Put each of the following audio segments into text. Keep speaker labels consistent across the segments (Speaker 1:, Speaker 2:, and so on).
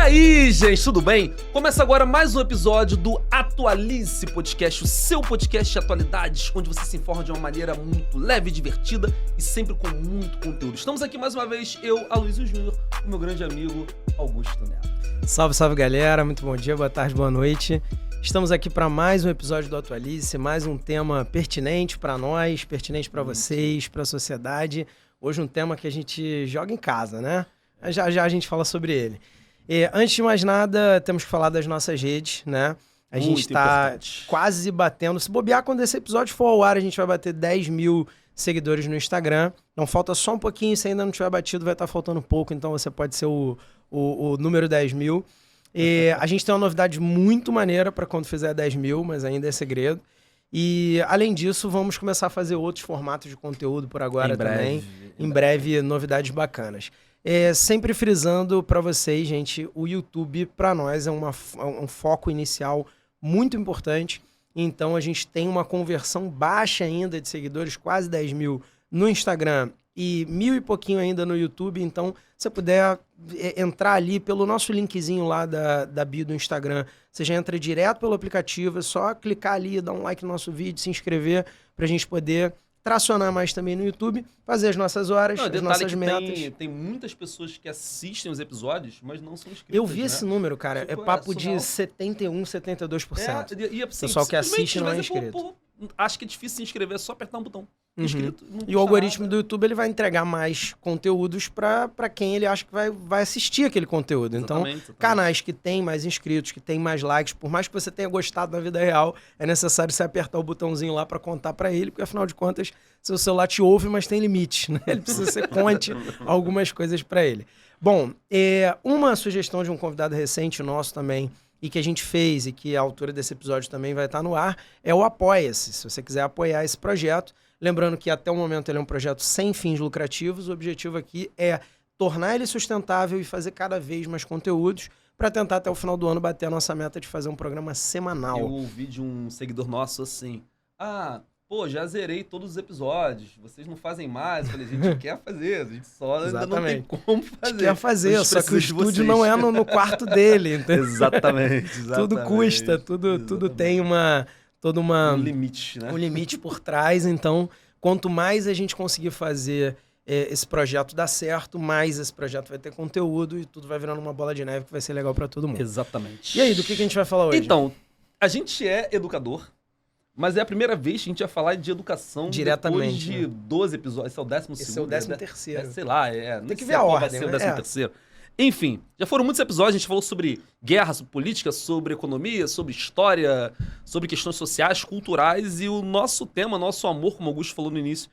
Speaker 1: aí, gente, tudo bem? Começa agora mais um episódio do Atualize Podcast, o seu podcast de atualidades, onde você se informa de uma maneira muito leve e divertida e sempre com muito conteúdo. Estamos aqui mais uma vez, eu, Aloysio Júnior, com meu grande amigo Augusto Neto.
Speaker 2: Salve, salve, galera, muito bom dia, boa tarde, boa noite. Estamos aqui para mais um episódio do Atualize, mais um tema pertinente para nós, pertinente para vocês, para a sociedade. Hoje um tema que a gente joga em casa, né? Já já a gente fala sobre ele. E, antes de mais nada, temos que falar das nossas redes, né? A gente está quase batendo. Se bobear, quando esse episódio for ao ar, a gente vai bater 10 mil seguidores no Instagram. Então falta só um pouquinho, se ainda não tiver batido, vai estar faltando pouco. Então você pode ser o número 10 mil. E a gente tem uma novidade muito maneira para quando fizer 10 mil, mas ainda é segredo. E, além disso, vamos começar a fazer outros formatos de conteúdo por agora também. Em breve, novidades bacanas. Sempre frisando para vocês, gente, o YouTube para nós é um foco inicial muito importante. Então a gente tem uma conversão baixa ainda de seguidores, quase 10 mil no Instagram e 1.000 e pouquinho ainda no YouTube. Então, se você puder entrar ali pelo nosso linkzinho lá da bio do Instagram, você já entra direto pelo aplicativo, é só clicar ali, dar um like no nosso vídeo, se inscrever para a gente poder tracionar mais também no YouTube, fazer as nossas horas, as nossas metas.
Speaker 1: Tem muitas pessoas que assistem os episódios, mas não são inscritas.
Speaker 2: Eu vi esse número, cara. É papo de 71%, 72%.
Speaker 1: Assim,
Speaker 2: pessoal que assiste não é inscrito.
Speaker 1: Acho que é difícil se inscrever, é só apertar um botão. Inscrito,
Speaker 2: e o algoritmo do YouTube ele vai entregar mais conteúdos para quem ele acha que vai assistir aquele conteúdo. Exatamente. Canais que tem mais inscritos, que tem mais likes, por mais que você tenha gostado na vida real, é necessário você apertar o botãozinho lá para contar para ele, porque afinal de contas, seu celular te ouve, mas tem limite, né? Ele precisa que você conte algumas coisas para ele. Bom, uma sugestão de um convidado recente nosso também, e que a gente fez e que a altura desse episódio também vai estar no ar, é o Apoia-se. Se você quiser apoiar esse projeto, lembrando que até o momento ele é um projeto sem fins lucrativos, o objetivo aqui é tornar ele sustentável e fazer cada vez mais conteúdos para tentar até o final do ano bater a nossa meta de fazer um programa semanal.
Speaker 1: Eu ouvi de um seguidor nosso assim, já zerei todos os episódios, vocês não fazem mais. Eu falei, a gente quer fazer, a gente só ainda não tem como fazer.
Speaker 2: A gente quer fazer, só que o estúdio não é no quarto dele. Entendeu?
Speaker 1: Exatamente.
Speaker 2: Tudo custa, tudo tem um
Speaker 1: limite, né?
Speaker 2: Um limite por trás. Então, quanto mais a gente conseguir fazer esse projeto dar certo, mais esse projeto vai ter conteúdo e tudo vai virando uma bola de neve que vai ser legal para todo mundo.
Speaker 1: Exatamente.
Speaker 2: E aí, do que a gente vai falar hoje?
Speaker 1: Então, a gente é educador, mas é a primeira vez que a gente vai falar de educação
Speaker 2: diretamente,
Speaker 1: depois de 12 episódios. Esse é o 12º.
Speaker 2: Esse é o 13º.
Speaker 1: Sei lá,
Speaker 2: tem que ver a ordem,
Speaker 1: vai ser o 13º. Enfim, já foram muitos episódios, a gente falou sobre guerra, sobre política, sobre economia, sobre história, sobre questões sociais, culturais, e o nosso tema, nosso amor, como o Augusto falou no início,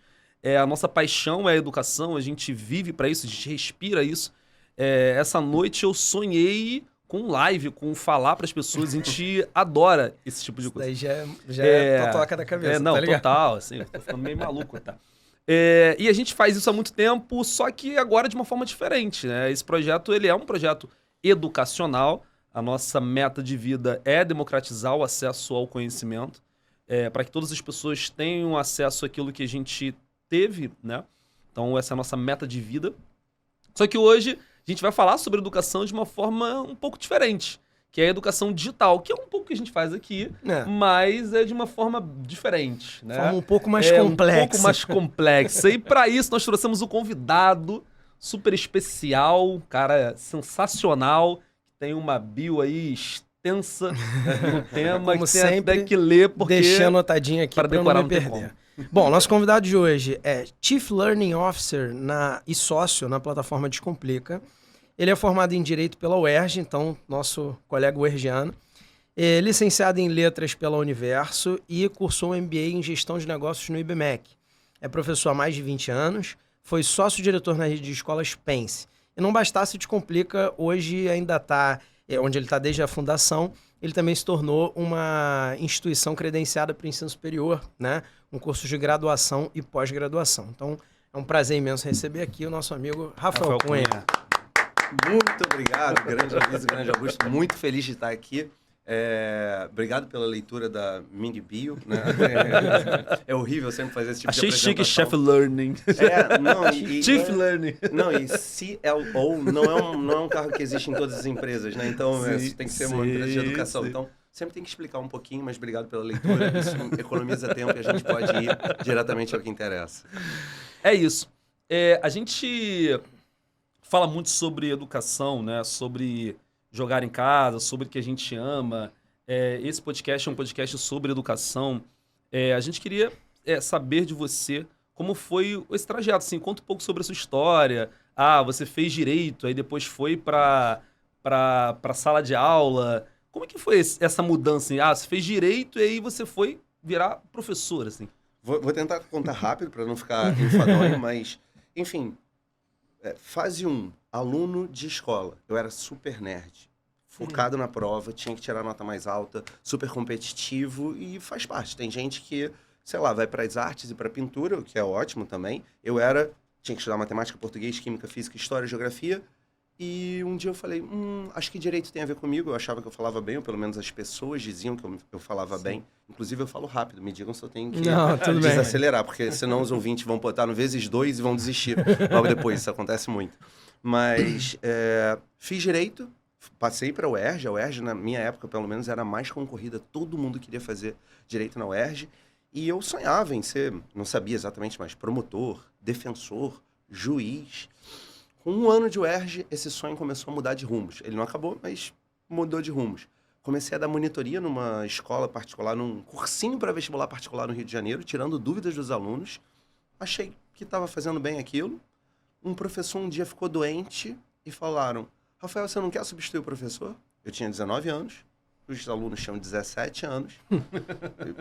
Speaker 1: a nossa paixão é a educação, a gente vive para isso, a gente respira isso. Essa noite eu sonhei com live, com falar para as pessoas, a gente adora esse tipo de coisa.
Speaker 2: Isso daí já é totoca da cabeça,
Speaker 1: não,
Speaker 2: tá ligado?
Speaker 1: Total, assim, eu tô ficando meio maluco, tá? E a gente faz isso há muito tempo, só que agora de uma forma diferente, né? Esse projeto, ele é um projeto educacional, a nossa meta de vida é democratizar o acesso ao conhecimento, para que todas as pessoas tenham acesso àquilo que a gente teve, né? Então essa é a nossa meta de vida. Só que hoje a gente vai falar sobre educação de uma forma um pouco diferente, que é a educação digital, que é um pouco que a gente faz aqui, mas é de uma forma diferente, né?
Speaker 2: Forma um pouco mais complexa.
Speaker 1: Um pouco mais complexa. E para isso nós trouxemos um convidado super especial, um cara sensacional, que tem uma bio aí extensa no tema,
Speaker 2: como
Speaker 1: que
Speaker 2: sempre,
Speaker 1: tem até que ler, porque
Speaker 2: deixei anotadinho aqui para
Speaker 1: decorar
Speaker 2: não me perder. Bom, nosso convidado de hoje é Chief Learning Officer e sócio na plataforma Descomplica. Ele é formado em Direito pela UERJ, então nosso colega uergiano. É licenciado em Letras pela Universo e cursou um MBA em Gestão de Negócios no IBMEC. É professor há mais de 20 anos, foi sócio-diretor na rede de escolas Pense. E não bastasse Descomplica, hoje ainda está, onde ele está desde a fundação, ele também se tornou uma instituição credenciada para o ensino superior, né? Um curso de graduação e pós-graduação. Então, é um prazer imenso receber aqui o nosso amigo Rafael Cunha.
Speaker 3: Muito obrigado, grande Aloysio, grande Augusto. Muito feliz de estar aqui. Obrigado pela leitura da Ming Bio, né? É horrível sempre fazer esse tipo
Speaker 1: Achei
Speaker 3: de
Speaker 1: chique
Speaker 3: apresentação.
Speaker 1: Chef Learning. Chief Learning.
Speaker 3: Não, e CLO não é um cargo que existe em todas as empresas, né? Então, tem que ser uma empresa de educação.
Speaker 1: sim.
Speaker 3: Então, sempre tem que explicar um pouquinho, mas obrigado pela leitura. Isso economiza tempo e a gente pode ir diretamente ao que interessa.
Speaker 1: É isso. A gente fala muito sobre educação, né? Sobre jogar em casa, sobre o que a gente ama. Esse podcast é um podcast sobre educação. A gente queria saber de você como foi esse trajeto. Assim, conta um pouco sobre a sua história. Você fez direito, aí depois foi para sala de aula. Como é que foi essa mudança? Assim? Você fez direito e aí você foi virar professor, assim.
Speaker 3: Vou tentar contar rápido para não ficar enfadonho, mas, enfim, fase 1, aluno de escola. Eu era super nerd, focado na prova, tinha que tirar a nota mais alta, super competitivo e faz parte. Tem gente que, sei lá, vai para as artes e para pintura, o que é ótimo também. Tinha que estudar matemática, português, química, física, história, geografia. E um dia eu falei, acho que direito tem a ver comigo. Eu achava que eu falava bem, ou pelo menos as pessoas diziam que eu falava bem. Inclusive eu falo rápido, me digam se eu tenho que desacelerar, porque senão os ouvintes vão botar no vezes 2 e vão desistir logo depois. Isso acontece muito. Mas fiz direito, passei para a UERJ. A UERJ, na minha época, pelo menos, era mais concorrida. Todo mundo queria fazer direito na UERJ. E eu sonhava em ser, não sabia exatamente, mas promotor, defensor, juiz. Com 1 ano de UERJ, esse sonho começou a mudar de rumos. Ele não acabou, mas mudou de rumos. Comecei a dar monitoria numa escola particular, num cursinho para vestibular particular no Rio de Janeiro, tirando dúvidas dos alunos. Achei que estava fazendo bem aquilo. Um professor um dia ficou doente e falaram, Rafael, você não quer substituir o professor? Eu tinha 19 anos, os alunos tinham 17 anos.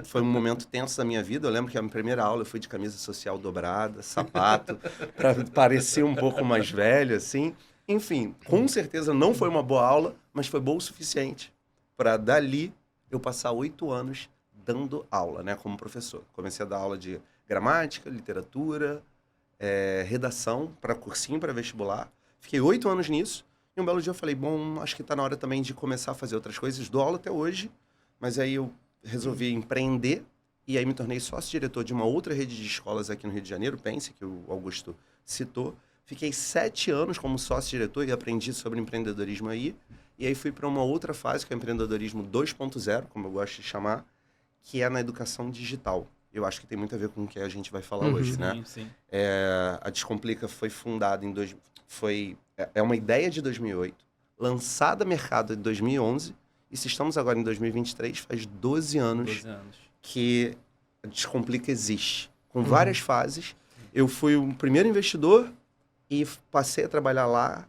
Speaker 3: Foi um momento tenso da minha vida. Eu lembro que a minha primeira aula eu fui de camisa social dobrada, sapato, para parecer um pouco mais velho, assim. Enfim, com certeza não foi uma boa aula, mas foi boa o suficiente para, dali, eu passar 8 anos dando aula, né, como professor. Comecei a dar aula de gramática, literatura, redação, para cursinho, para vestibular. Fiquei 8 anos nisso. E um belo dia eu falei, acho que está na hora também de começar a fazer outras coisas. Dou aula até hoje, mas aí eu resolvi empreender e aí me tornei sócio-diretor de uma outra rede de escolas aqui no Rio de Janeiro, Pense, que o Augusto citou. Fiquei 7 anos como sócio-diretor e aprendi sobre empreendedorismo aí. E aí fui para uma outra fase, que é o empreendedorismo 2.0, como eu gosto de chamar, que é na educação digital. Eu acho que tem muito a ver com o que a gente vai falar hoje, né?
Speaker 1: Sim.
Speaker 3: A Descomplica foi fundada é uma ideia de 2008, lançada no mercado em 2011, e se estamos agora em 2023, faz 12 anos que a Descomplica existe, com várias fases. Eu fui o primeiro investidor e passei a trabalhar lá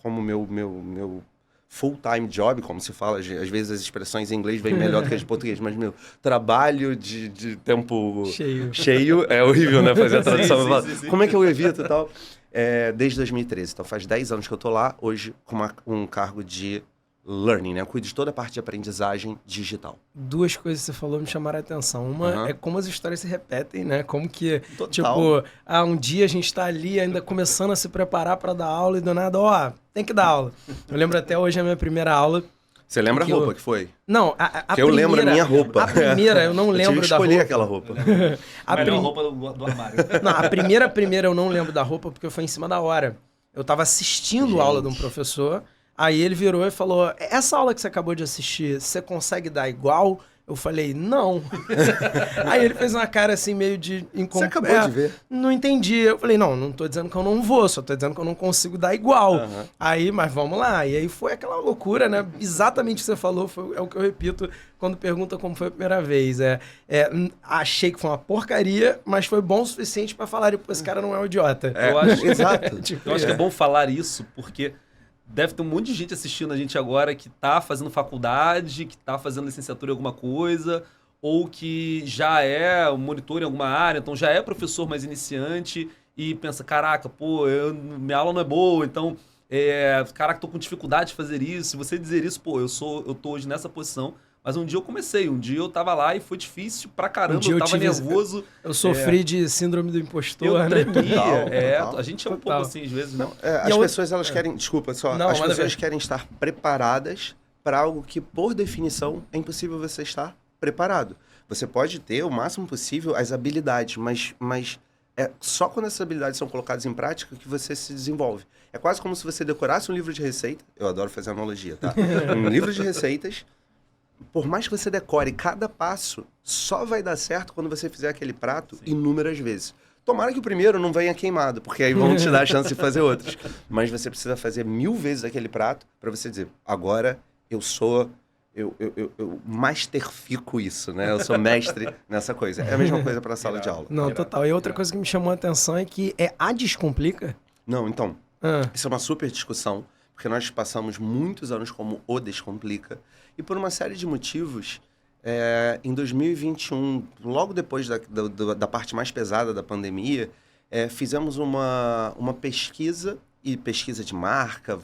Speaker 3: como meu full-time job, como se fala. Às vezes as expressões em inglês vêm melhor do que as de português, mas meu trabalho de tempo cheio é horrível, né? Fazer a tradução. Sim. Como é que eu evito e tal? Desde 2013, então faz 10 anos que eu estou lá, hoje com um cargo de learning, né? Eu cuido de toda a parte de aprendizagem digital.
Speaker 2: 2 coisas que você falou me chamaram a atenção. Uma é como as histórias se repetem, né? Como que,
Speaker 3: Total.
Speaker 2: um dia a gente está ali ainda começando a se preparar para dar aula e do nada, tem que dar aula. Eu lembro até hoje a minha primeira aula.
Speaker 3: Você lembra a roupa que foi?
Speaker 2: Não,
Speaker 3: Porque eu lembro a minha roupa.
Speaker 2: A primeira, eu não lembro da roupa.
Speaker 3: Eu escolhi aquela roupa.
Speaker 1: A melhor roupa do armário.
Speaker 2: Não, a primeira eu não lembro da roupa porque foi em cima da hora. Eu tava assistindo a aula de um professor, aí ele virou e falou, essa aula que você acabou de assistir, você consegue dar igual? Eu falei, não. Aí ele fez uma cara assim, meio de...
Speaker 3: Você acabou de ver.
Speaker 2: Não entendi. Eu falei, não tô dizendo que eu não vou, só tô dizendo que eu não consigo dar igual. Aí, mas vamos lá. E aí foi aquela loucura, né? Exatamente o que você falou, é o que eu repito quando pergunta como foi a primeira vez. Achei que foi uma porcaria, mas foi bom o suficiente pra falar, pô, esse cara não é um idiota.
Speaker 1: Eu acho,
Speaker 3: exato.
Speaker 1: Eu acho que é bom falar isso, porque... Deve ter um monte de gente assistindo a gente agora que tá fazendo faculdade, que tá fazendo licenciatura em alguma coisa, ou que já é monitor em alguma área, então já é professor mais iniciante e pensa, caraca, pô, minha aula não é boa, então, caraca, tô com dificuldade de fazer isso. Se você dizer isso, pô, eu tô hoje nessa posição, mas um dia eu comecei, um dia eu tava lá e foi difícil pra caramba, eu tava nervoso.
Speaker 2: Eu sofri de síndrome do impostor,
Speaker 1: eu
Speaker 2: né?
Speaker 1: tremia,
Speaker 3: Total.
Speaker 1: A gente é um pouco assim, às vezes.
Speaker 3: Não, as pessoas, elas querem, desculpa só, as pessoas querem estar preparadas para algo que, por definição, é impossível você estar preparado. Você pode ter o máximo possível as habilidades, mas é só quando essas habilidades são colocadas em prática que você se desenvolve. É quase como se você decorasse um livro de receita. Eu adoro fazer analogia, tá? Um livro de receitas. Por mais que você decore cada passo, só vai dar certo quando você fizer aquele prato inúmeras vezes. Tomara que o primeiro não venha queimado, porque aí vão te dar a chance de fazer outros. Mas você precisa fazer 1000 vezes aquele prato para você dizer, agora eu sou... Eu masterfico isso, né? Eu sou mestre nessa coisa. É a mesma coisa para a sala de aula.
Speaker 2: Não, total. E outra coisa que me chamou a atenção é que a Descomplica.
Speaker 3: Não, então, isso é uma super discussão, porque nós passamos muitos anos como o Descomplica, e por uma série de motivos, em 2021, logo depois da parte mais pesada da pandemia, fizemos uma pesquisa, e pesquisa de marca,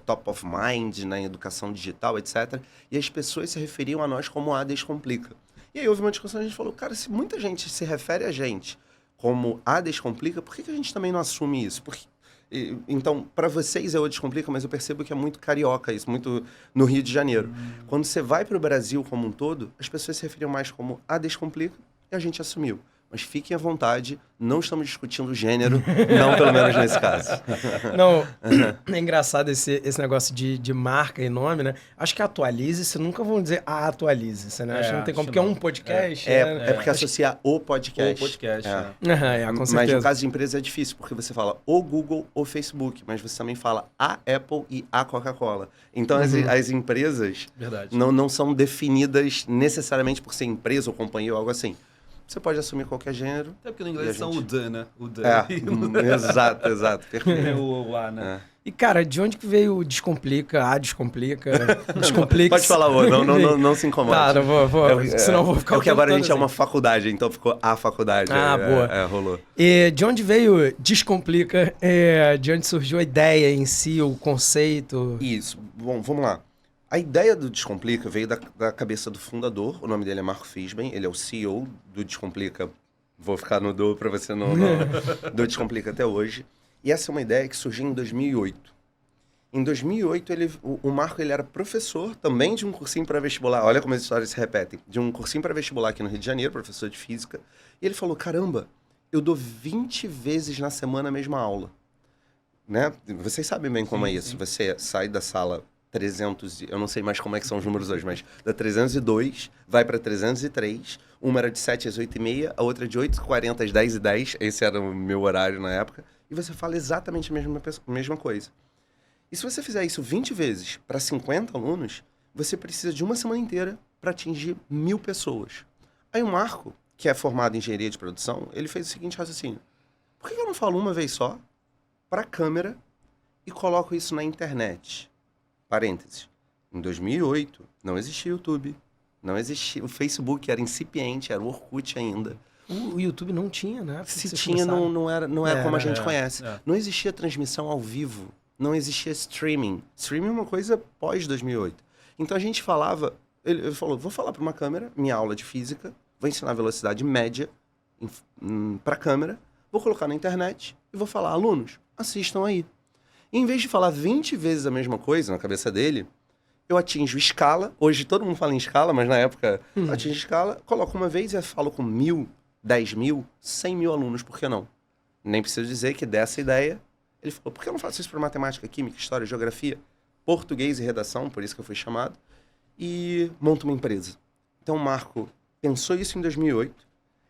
Speaker 3: top of mind na educação digital, etc. E as pessoas se referiam a nós como a Descomplica. E aí houve uma discussão e a gente falou, cara, se muita gente se refere a gente como a Descomplica, por que a gente também não assume isso? Então, para vocês é o Descomplica, mas eu percebo que é muito carioca isso, muito no Rio de Janeiro. Quando você vai para o Brasil como um todo, as pessoas se referiam mais como a Descomplica e a gente assumiu. Mas fiquem à vontade, não estamos discutindo gênero, não pelo menos nesse caso.
Speaker 2: Não, é engraçado esse negócio de marca e nome, né? Acho que Atualize-se, nunca vão dizer Atualize-se, né? Acho que não tem como, porque é um podcast.
Speaker 3: Porque associa o podcast.
Speaker 1: O podcast,
Speaker 2: com certeza.
Speaker 3: Mas no caso de empresa é difícil, porque você fala o Google, o Facebook, mas você também fala a Apple e a Coca-Cola. Então as empresas não são definidas necessariamente por ser empresa ou companhia ou algo assim. Você pode assumir qualquer gênero.
Speaker 1: Até porque no inglês são o the, né? O the.
Speaker 3: Exato. Perfeito.
Speaker 1: O a, né?
Speaker 2: E, cara, de onde que veio o Descomplica, Descomplica?
Speaker 3: Pode falar o, não se incomode.
Speaker 2: Tá, senão eu vou ficar...
Speaker 3: Porque agora a gente é uma faculdade, então ficou a faculdade.
Speaker 2: Boa.
Speaker 3: Rolou.
Speaker 2: E de onde veio Descomplica? De onde surgiu a ideia em si, o conceito?
Speaker 3: Isso. Bom, vamos lá. A ideia do Descomplica veio da cabeça do fundador, o nome dele é Marco Fisben, ele é o CEO do Descomplica, vou ficar no do para você não do Descomplica até hoje. E essa é uma ideia que surgiu em 2008. Em 2008, o Marco ele era professor também de um cursinho pré-vestibular, olha como as histórias se repetem, de um cursinho pré-vestibular aqui no Rio de Janeiro, professor de física, e ele falou, caramba, eu dou 20 vezes na semana a mesma aula. Né? Vocês sabem bem como é isso, você sai da sala... 300, eu não sei mais como é que são os números hoje, mas da 302 vai para 303, uma era de 7 às 8h30, a outra de 8h40 às 10h10, esse era o meu horário na época, e você fala exatamente a mesma coisa. E se você fizer isso 20 vezes para 50 alunos, você precisa de uma semana inteira para atingir 1000 pessoas. Aí o Marco, que é formado em engenharia de produção, ele fez o seguinte raciocínio, por que eu não falo uma vez só para a câmera e coloco isso na internet? Parênteses, em 2008 não existia YouTube, não existia, o Facebook era incipiente, era o Orkut ainda.
Speaker 2: O YouTube não tinha, né?
Speaker 3: Se tinha, não era como a gente conhece. Não existia transmissão ao vivo, não existia streaming. Streaming é uma coisa pós-2008. Então a gente falava, ele falou, vou falar para uma câmera, minha aula de física, vou ensinar a velocidade média para a câmera, vou colocar na internet e vou falar, alunos, assistam aí. E em vez de falar 20 vezes a mesma coisa na cabeça dele, eu atinjo escala. Hoje todo mundo fala em escala, mas na época eu atinjo escala. Coloco uma vez e falo com 1000, 10.000, 100.000 alunos. Por que não? Nem preciso dizer que dessa ideia, ele falou, por que eu não faço isso para matemática, química, história, geografia, português e redação, por isso que eu fui chamado, e monto uma empresa. Então o Marco pensou isso em 2008.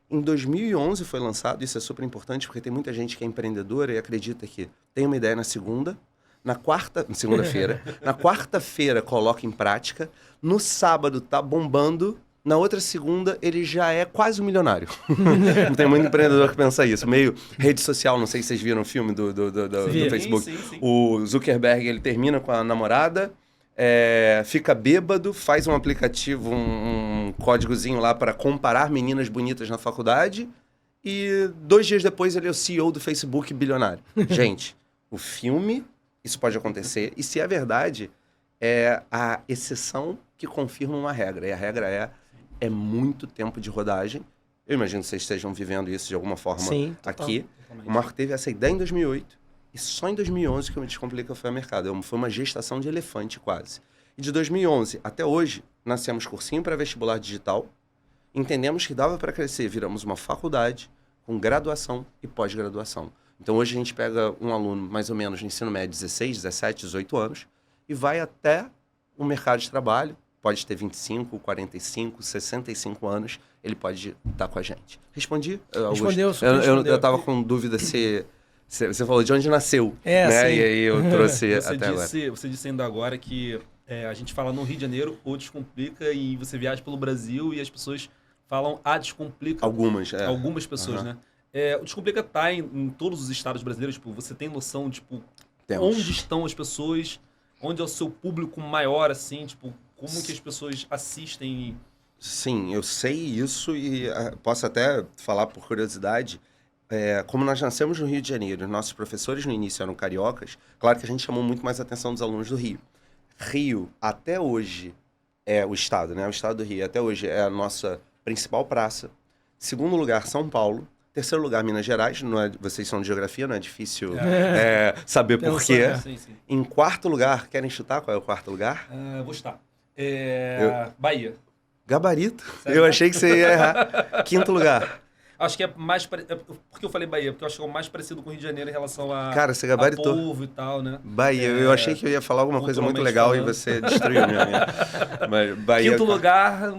Speaker 3: Em 2011 foi lançado, isso é super importante, porque tem muita gente que é empreendedora e acredita que tem uma ideia na segunda-feira, na quarta-feira coloca em prática, no sábado tá bombando, na outra segunda ele já é quase um milionário. Tem muito empreendedor que pensa isso, meio rede social, não sei se vocês viram o filme do Facebook. Sim. O Zuckerberg, ele termina com a namorada, fica bêbado, faz um aplicativo, um códigozinho lá para comparar meninas bonitas na faculdade e 2 dias depois ele é o CEO do Facebook bilionário. Gente, o filme, isso pode acontecer e se é verdade, é a exceção que confirma uma regra. E a regra é muito tempo de rodagem. Eu imagino que vocês estejam vivendo isso de alguma forma.
Speaker 2: Sim,
Speaker 3: aqui. Totalmente. O Marco teve essa ideia em 2008 e só em 2011 que o Descomplica foi ao mercado. Foi uma gestação de elefante quase. E de 2011 até hoje, nascemos cursinho pré-vestibular digital, entendemos que dava para crescer, viramos uma faculdade com graduação e pós-graduação. Então hoje a gente pega um aluno mais ou menos no ensino médio, 16, 17, 18 anos, e vai até o mercado de trabalho, pode ter 25, 45, 65 anos, ele pode estar com a gente. Respondi, Augusto?
Speaker 2: Respondeu, super respondeu.
Speaker 3: Eu estava com dúvida se você falou de onde nasceu,
Speaker 2: né?
Speaker 3: Sim. E aí eu trouxe
Speaker 1: você
Speaker 3: até agora.
Speaker 1: Você disse ainda agora que a gente fala no Rio de Janeiro, o Descomplica, e você viaja pelo Brasil e as pessoas falam a Descomplica. Algumas pessoas, né? O Descomplica tá em todos os estados brasileiros, tipo, você tem noção, tipo, onde estão as pessoas, onde é o seu público maior, assim, tipo, como que as pessoas assistem?
Speaker 3: Sim, eu sei isso e posso até falar por curiosidade, como nós nascemos no Rio de Janeiro, nossos professores no início eram cariocas, claro que a gente chamou muito mais a atenção dos alunos do Rio. Rio, até hoje, é o estado, né? O estado do Rio, até hoje, é a nossa principal praça. Segundo lugar, São Paulo. Terceiro lugar, Minas Gerais. Vocês são de geografia, não é difícil saber por quê.
Speaker 1: Sim.
Speaker 3: Em quarto lugar, querem chutar qual é o quarto lugar?
Speaker 1: Vou chutar. Bahia.
Speaker 3: Gabarito. Sério? Eu achei que você ia errar. Quinto lugar.
Speaker 1: Acho que é mais... Por que eu falei Bahia? Porque eu acho que é o mais parecido com o Rio de Janeiro em relação a...
Speaker 3: Cara, você gabaritou.
Speaker 1: A povo e tal, né?
Speaker 3: Bahia. Eu achei que eu ia falar alguma coisa muito legal falando. E você destruiu minha mente. Mas Bahia...
Speaker 1: Quinto lugar...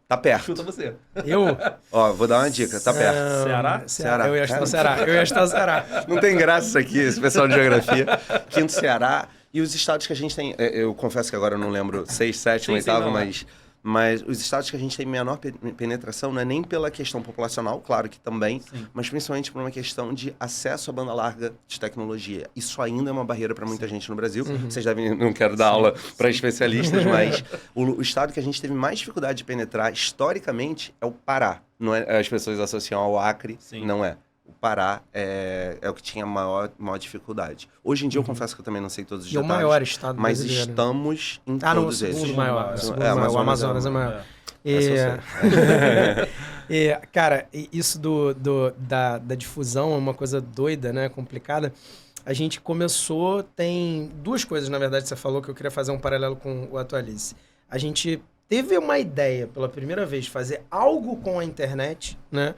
Speaker 3: Tá perto.
Speaker 1: Chuta você.
Speaker 2: Eu?
Speaker 3: Ó, vou dar uma dica. Tá perto.
Speaker 2: Ceará. Eu ia estar no Ceará.
Speaker 3: Não tem graça isso aqui, esse pessoal de geografia. Quinto, Ceará. E os estados que a gente tem... Eu confesso que agora eu não lembro 6, 7, 8, mas os estados que a gente tem menor penetração não é nem pela questão populacional, claro que também, mas principalmente por uma questão de acesso à banda larga de tecnologia. Isso ainda é uma barreira para muita gente no Brasil. Vocês devem... Não quero dar aula para especialistas, mas o estado que a gente teve mais dificuldade de penetrar, historicamente, é o Pará. Não é, as pessoas associam ao Acre, não é. O Pará é o que tinha maior dificuldade. Hoje em dia, eu confesso que eu também não sei todos os detalhes.
Speaker 2: É o maior estado
Speaker 3: mas
Speaker 2: brasileiro.
Speaker 3: Estamos em todos eles.
Speaker 2: O maior. O Amazonas é maior. Cara, isso da difusão é uma coisa doida, né? Complicada. A gente começou... Tem duas coisas, na verdade, que você falou que eu queria fazer um paralelo com o Atualize. A gente teve uma ideia, pela primeira vez, de fazer algo com a internet, né?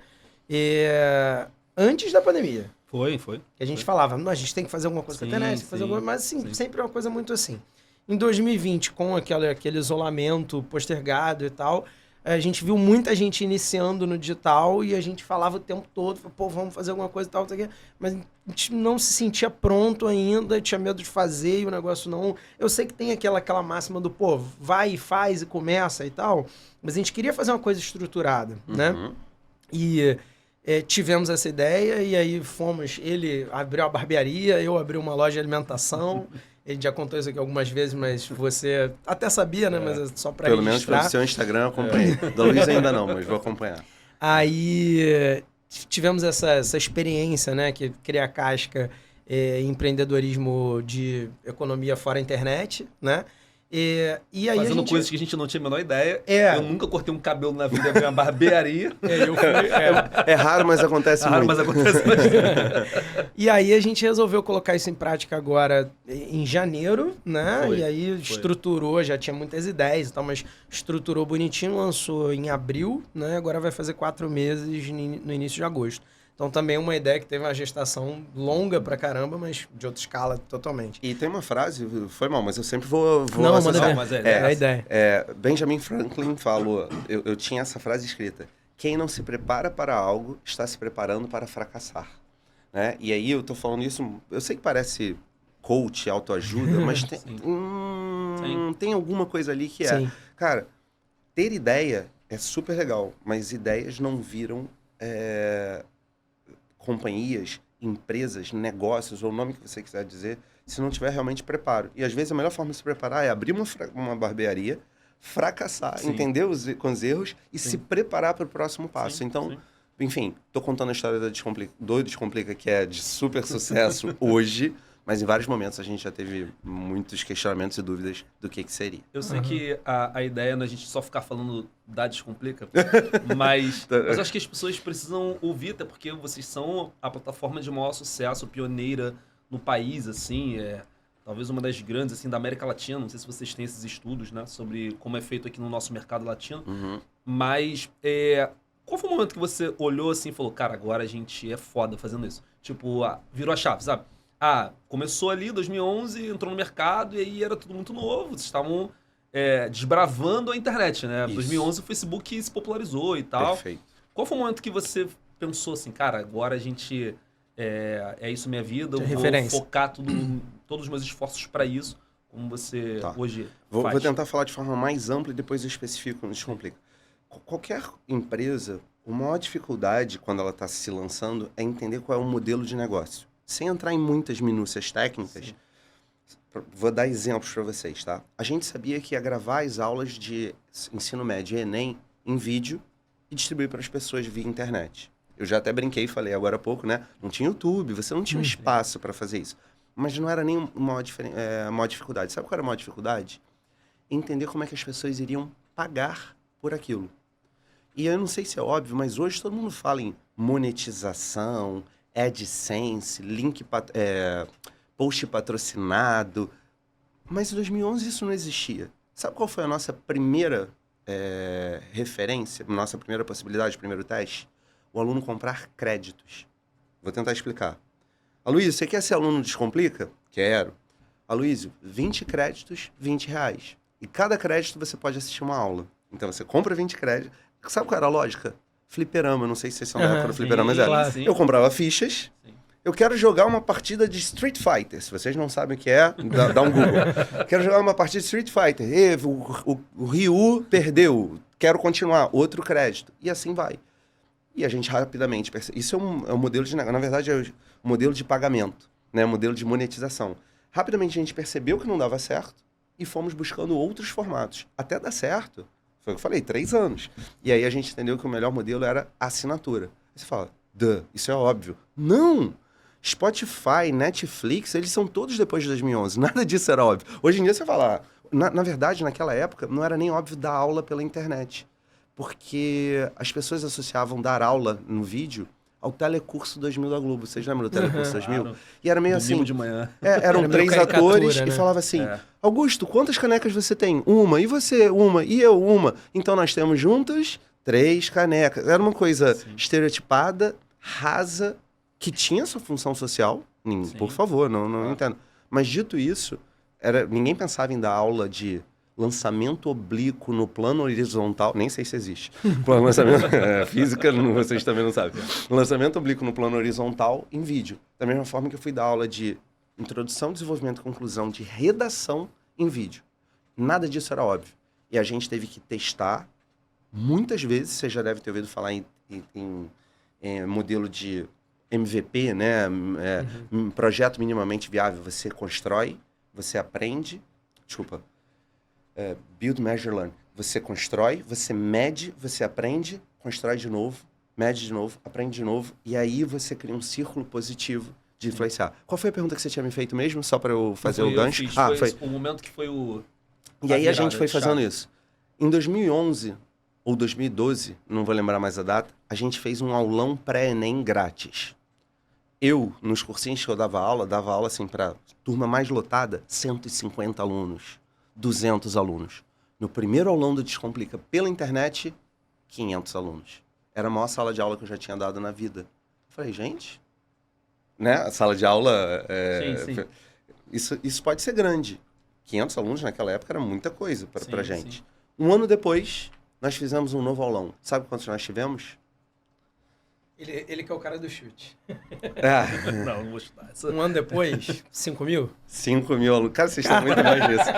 Speaker 2: Antes da pandemia.
Speaker 1: Foi.
Speaker 2: Que a gente falava, a gente tem que fazer alguma coisa com a internet, fazer alguma... mas assim, sempre é uma coisa muito assim. Em 2020, com aquele isolamento postergado e tal, a gente viu muita gente iniciando no digital e a gente falava o tempo todo, pô, vamos fazer alguma coisa e tal, mas a gente não se sentia pronto ainda, tinha medo de fazer e o negócio não... Eu sei que tem aquela máxima do, pô, vai e faz e começa e tal, mas a gente queria fazer uma coisa estruturada, né? E... tivemos essa ideia e aí ele abriu a barbearia, eu abri uma loja de alimentação. Ele já contou isso aqui algumas vezes, mas você até sabia, né? Mas é só para registrar.
Speaker 3: Pelo menos pelo seu Instagram eu acompanhei. Da Luísa ainda não, mas vou acompanhar.
Speaker 2: Aí tivemos essa experiência, né? Que cria a casca, empreendedorismo de economia fora a internet, né? E aí
Speaker 1: fazendo coisas que a gente não tinha a menor ideia. Eu nunca cortei um cabelo na vida, abri uma barbearia.
Speaker 3: É raro, mas acontece muito.
Speaker 2: E aí a gente resolveu colocar isso em prática agora em janeiro, né? E aí estruturou, já tinha muitas ideias e tal, mas estruturou bonitinho, lançou em abril, né? Agora vai fazer 4 meses no início de agosto. Então também é uma ideia que teve uma gestação longa pra caramba, mas de outra escala totalmente.
Speaker 3: E tem uma frase, foi mal, mas eu sempre vou
Speaker 2: não, acessar. Mas é a ideia.
Speaker 3: Benjamin Franklin falou, eu tinha essa frase escrita, quem não se prepara para algo está se preparando para fracassar. Né? E aí eu tô falando isso, eu sei que parece coach, autoajuda, mas tem alguma coisa ali que cara, ter ideia é super legal, mas ideias não viram... companhias, empresas, negócios, ou o nome que você quiser dizer, se não tiver realmente preparo. E às vezes a melhor forma de se preparar é abrir uma barbearia, fracassar, entender com os erros e se preparar para o próximo passo. Enfim, tô contando a história do Descomplica, que é de super sucesso hoje, mas em vários momentos a gente já teve muitos questionamentos e dúvidas do que seria.
Speaker 1: Eu sei que a ideia não é a gente só ficar falando da Descomplica, mas eu acho que as pessoas precisam ouvir, até porque vocês são a plataforma de maior sucesso, pioneira no país, assim. talvez uma das grandes, assim, da América Latina. Não sei se vocês têm esses estudos, né? Sobre como é feito aqui no nosso mercado latino.
Speaker 3: Uhum.
Speaker 1: Mas, qual foi o momento que você olhou assim e falou, cara, agora a gente é foda fazendo isso? Tipo, virou a chave, sabe? Começou ali, 2011, entrou no mercado e aí era tudo muito novo. Vocês estavam desbravando a internet, né? Em
Speaker 3: Isso.
Speaker 1: 2011 o Facebook se popularizou e tal.
Speaker 3: Perfeito.
Speaker 1: Qual foi o momento que você pensou assim, cara, agora a gente... É isso minha vida, eu
Speaker 2: De
Speaker 1: vou
Speaker 2: referência.
Speaker 1: focar todos os meus esforços pra isso, como você
Speaker 3: Tá.
Speaker 1: hoje
Speaker 3: Vou
Speaker 1: faz.
Speaker 3: tentar falar de forma mais ampla e depois eu especifico, não descomplica. Qualquer empresa, a maior dificuldade quando ela está se lançando é entender qual é o modelo de negócio. Sem entrar em muitas minúcias técnicas,
Speaker 1: Sim.
Speaker 3: vou dar exemplos para vocês, tá? A gente sabia que ia gravar as aulas de ensino médio e Enem em vídeo e distribuir para as pessoas via internet. Eu já até brinquei e falei agora há pouco, né? Não tinha YouTube, você não tinha um espaço para fazer isso. Mas não era nem uma maior dificuldade. Sabe qual era a maior dificuldade? Entender como é que as pessoas iriam pagar por aquilo. E eu não sei se é óbvio, mas hoje todo mundo fala em monetização, AdSense, post patrocinado. Mas em 2011 isso não existia. Sabe qual foi a nossa primeira referência, nossa primeira possibilidade, primeiro teste? O aluno comprar créditos. Vou tentar explicar. Aloysio, você quer ser aluno Descomplica? Quero. Aloysio, 20 créditos, R$20. E cada crédito você pode assistir uma aula. Então você compra 20 créditos. Sabe qual era a lógica? Fliperama, não sei se vocês são da época do fliperama, mas era.
Speaker 2: claro.
Speaker 1: Sim.
Speaker 3: Eu comprava fichas.
Speaker 1: Sim.
Speaker 3: Eu quero jogar uma partida de Street Fighter. Se vocês não sabem o que é, dá um Google. Quero jogar uma partida de Street Fighter. O Ryu perdeu. Quero continuar. Outro crédito. E assim vai. E a gente rapidamente percebe. Isso é um modelo de negócio. Na verdade, é um modelo de pagamento, né? Modelo de monetização. Rapidamente a gente percebeu que não dava certo e fomos buscando outros formatos. Até dar certo. Foi o que eu falei, 3 anos. E aí a gente entendeu que o melhor modelo era a assinatura. Aí você fala, isso é óbvio. Não! Spotify, Netflix, eles são todos depois de 2011. Nada disso era óbvio. Hoje em dia você fala... Na verdade, naquela época, não era nem óbvio dar aula pela internet. Porque as pessoas associavam dar aula no vídeo ao Telecurso 2000 da Globo. Vocês lembram do Telecurso 2000?
Speaker 1: Claro.
Speaker 3: E era meio
Speaker 1: Domingo
Speaker 3: assim...
Speaker 1: de manhã.
Speaker 3: Eram
Speaker 2: Era meio
Speaker 3: 3
Speaker 2: caricatura,
Speaker 3: atores
Speaker 2: né?
Speaker 3: e falava assim...
Speaker 1: É.
Speaker 3: Augusto, quantas canecas você tem? Uma. E você? Uma. E eu? Uma. Então nós temos juntas 3 canecas. Era uma coisa estereotipada, rasa, que tinha sua função social.
Speaker 1: Sim.
Speaker 3: Por favor, não entendo. Mas dito isso, ninguém pensava em dar aula de lançamento oblíquo no plano horizontal. Nem sei se existe. Lançamento física, vocês também não sabem. Lançamento oblíquo no plano horizontal em vídeo. Da mesma forma que eu fui dar aula de introdução, desenvolvimento e conclusão de redação em vídeo. Nada disso era óbvio. E a gente teve que testar muitas vezes. Você já deve ter ouvido falar em modelo de MVP, né? Um projeto minimamente viável. Você constrói, você aprende. Desculpa. Build, measure, learn. Você constrói, você mede, você aprende, constrói de novo, mede de novo, aprende de novo. E aí você cria um círculo positivo de influenciar. Qual foi a pergunta que você tinha me feito mesmo? Só para eu fazer o gancho?
Speaker 1: Foi o momento que foi o...
Speaker 3: E aí a gente foi
Speaker 1: de
Speaker 3: fazendo
Speaker 1: chave.
Speaker 3: isso. Em 2011 ou 2012, não vou lembrar mais a data, a gente fez um aulão pré-ENEM grátis. Eu, nos cursinhos que eu dava aula assim para turma mais lotada, 150 alunos, 200 alunos. No primeiro aulão do Descomplica pela internet, 500 alunos. Era a maior sala de aula que eu já tinha dado na vida. Eu falei, gente, né? A sala de aula...
Speaker 1: Sim.
Speaker 3: Isso pode ser grande. 500 alunos naquela época era muita coisa pra
Speaker 1: Sim,
Speaker 3: gente.
Speaker 1: sim.
Speaker 3: Um ano depois, nós fizemos um novo aulão. Sabe quantos nós tivemos?
Speaker 2: Ele que é o cara do chute.
Speaker 1: Não vou chutar.
Speaker 2: Um ano depois, 5 mil?
Speaker 3: 5 mil alunos. Cara, vocês estão muito mais nisso.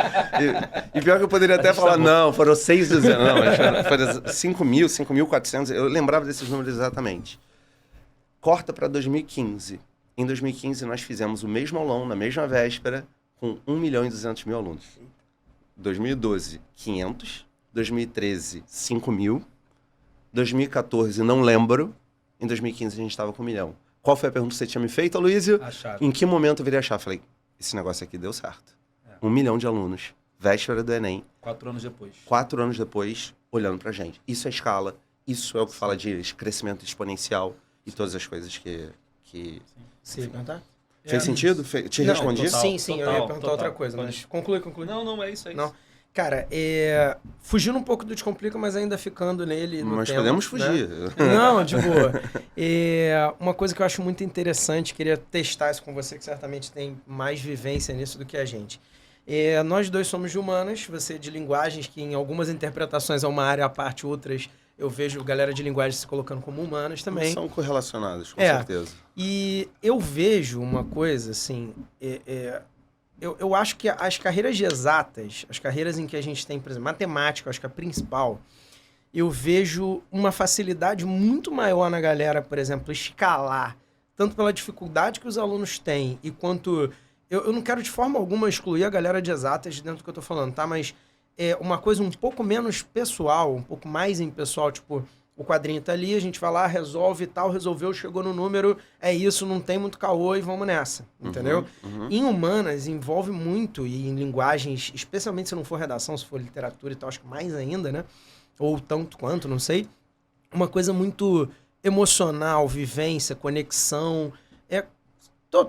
Speaker 3: E pior que eu poderia até falar, não, foram 6,200. Não, mas foram 5 mil, 5.400. Eu lembrava desses números exatamente. Corta para 2015. Em 2015, nós fizemos o mesmo aulão, na mesma véspera, com 1.200.000 alunos. 2012, 500. 2013, 5 mil. 2014, não lembro. Em 2015, a gente estava com 1 milhão. Qual foi a pergunta que você tinha me feito, Aloysio?
Speaker 1: A chave.
Speaker 3: Em que momento eu virei a chave? Falei, esse negócio aqui deu certo. 1 milhão de alunos, véspera do Enem,
Speaker 1: 4 anos depois.
Speaker 3: 4 anos depois, olhando pra gente. Isso é escala, isso é o que fala de crescimento exponencial e todas as coisas que
Speaker 2: Sim, tá?
Speaker 3: Fez sentido? Te
Speaker 2: Não,
Speaker 3: respondi?
Speaker 1: total.
Speaker 2: Sim, eu ia perguntar
Speaker 1: total.
Speaker 2: outra coisa, mas conclui.
Speaker 1: Não, é isso.
Speaker 2: Não. Cara, fugindo um pouco do Descomplica, mas ainda ficando nele no
Speaker 3: Mas
Speaker 2: tema,
Speaker 3: podemos fugir.
Speaker 2: né? Não, de boa. Uma coisa que eu acho muito interessante, queria testar isso com você, que certamente tem mais vivência nisso do que a gente. Nós dois somos de humanas, você de linguagens, que em algumas interpretações é uma área à parte, outras eu vejo galera de linguagens se colocando como humanas também.
Speaker 3: São correlacionadas, com certeza.
Speaker 2: E eu vejo uma coisa, assim, eu acho que as carreiras de exatas, as carreiras em que a gente tem, por exemplo, matemática, eu acho que a principal, eu vejo uma facilidade muito maior na galera, por exemplo, escalar, tanto pela dificuldade que os alunos têm, e quanto... Eu não quero de forma alguma excluir a galera de exatas dentro do que eu tô falando, tá? Mas uma coisa um pouco menos pessoal, um pouco mais impessoal, tipo, o quadrinho tá ali, a gente vai lá, resolve e tal, resolveu, chegou no número, é isso, não tem muito caô e vamos nessa, entendeu? Em humanas, envolve muito, e em linguagens, especialmente se não for redação, se for literatura e tal, acho que mais ainda, né? Ou tanto quanto, não sei. Uma coisa muito emocional, vivência, conexão.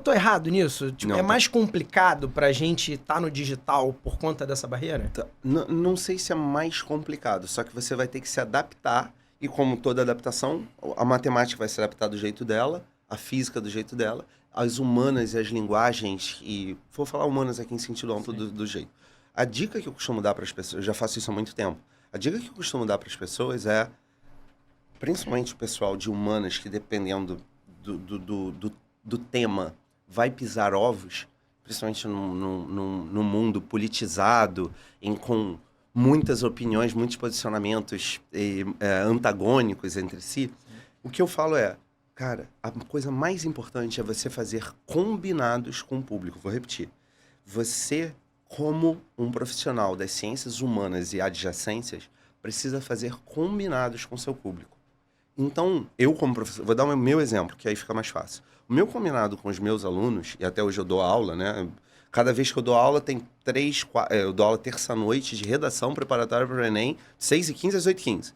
Speaker 2: Tô errado nisso? Tipo,
Speaker 3: Não,
Speaker 2: mais complicado pra gente estar no digital por conta dessa barreira?
Speaker 3: Não sei se é mais complicado, só que você vai ter que se adaptar, e como toda adaptação, a matemática vai se adaptar do jeito dela, a física do jeito dela, as humanas e as linguagens, e vou falar humanas aqui em sentido amplo do jeito. A dica que eu costumo dar para as pessoas, eu já faço isso há muito tempo, a dica que eu costumo dar para as pessoas é, principalmente o pessoal de humanas, que dependendo do tema, vai pisar ovos, principalmente num mundo politizado, com muitas opiniões, muitos posicionamentos antagônicos entre si. O que eu falo é, cara, a coisa mais importante é você fazer combinados com o público. Vou repetir. Você, como um profissional das ciências humanas e adjacências, precisa fazer combinados com o seu público. Então, eu como professor, vou dar o meu exemplo, que aí fica mais fácil. O meu combinado com os meus alunos, e até hoje eu dou aula, né? Cada vez que eu dou aula, tem 3, 4... eu dou aula terça-noite de redação preparatória para o Enem, 6h15 às 8h15.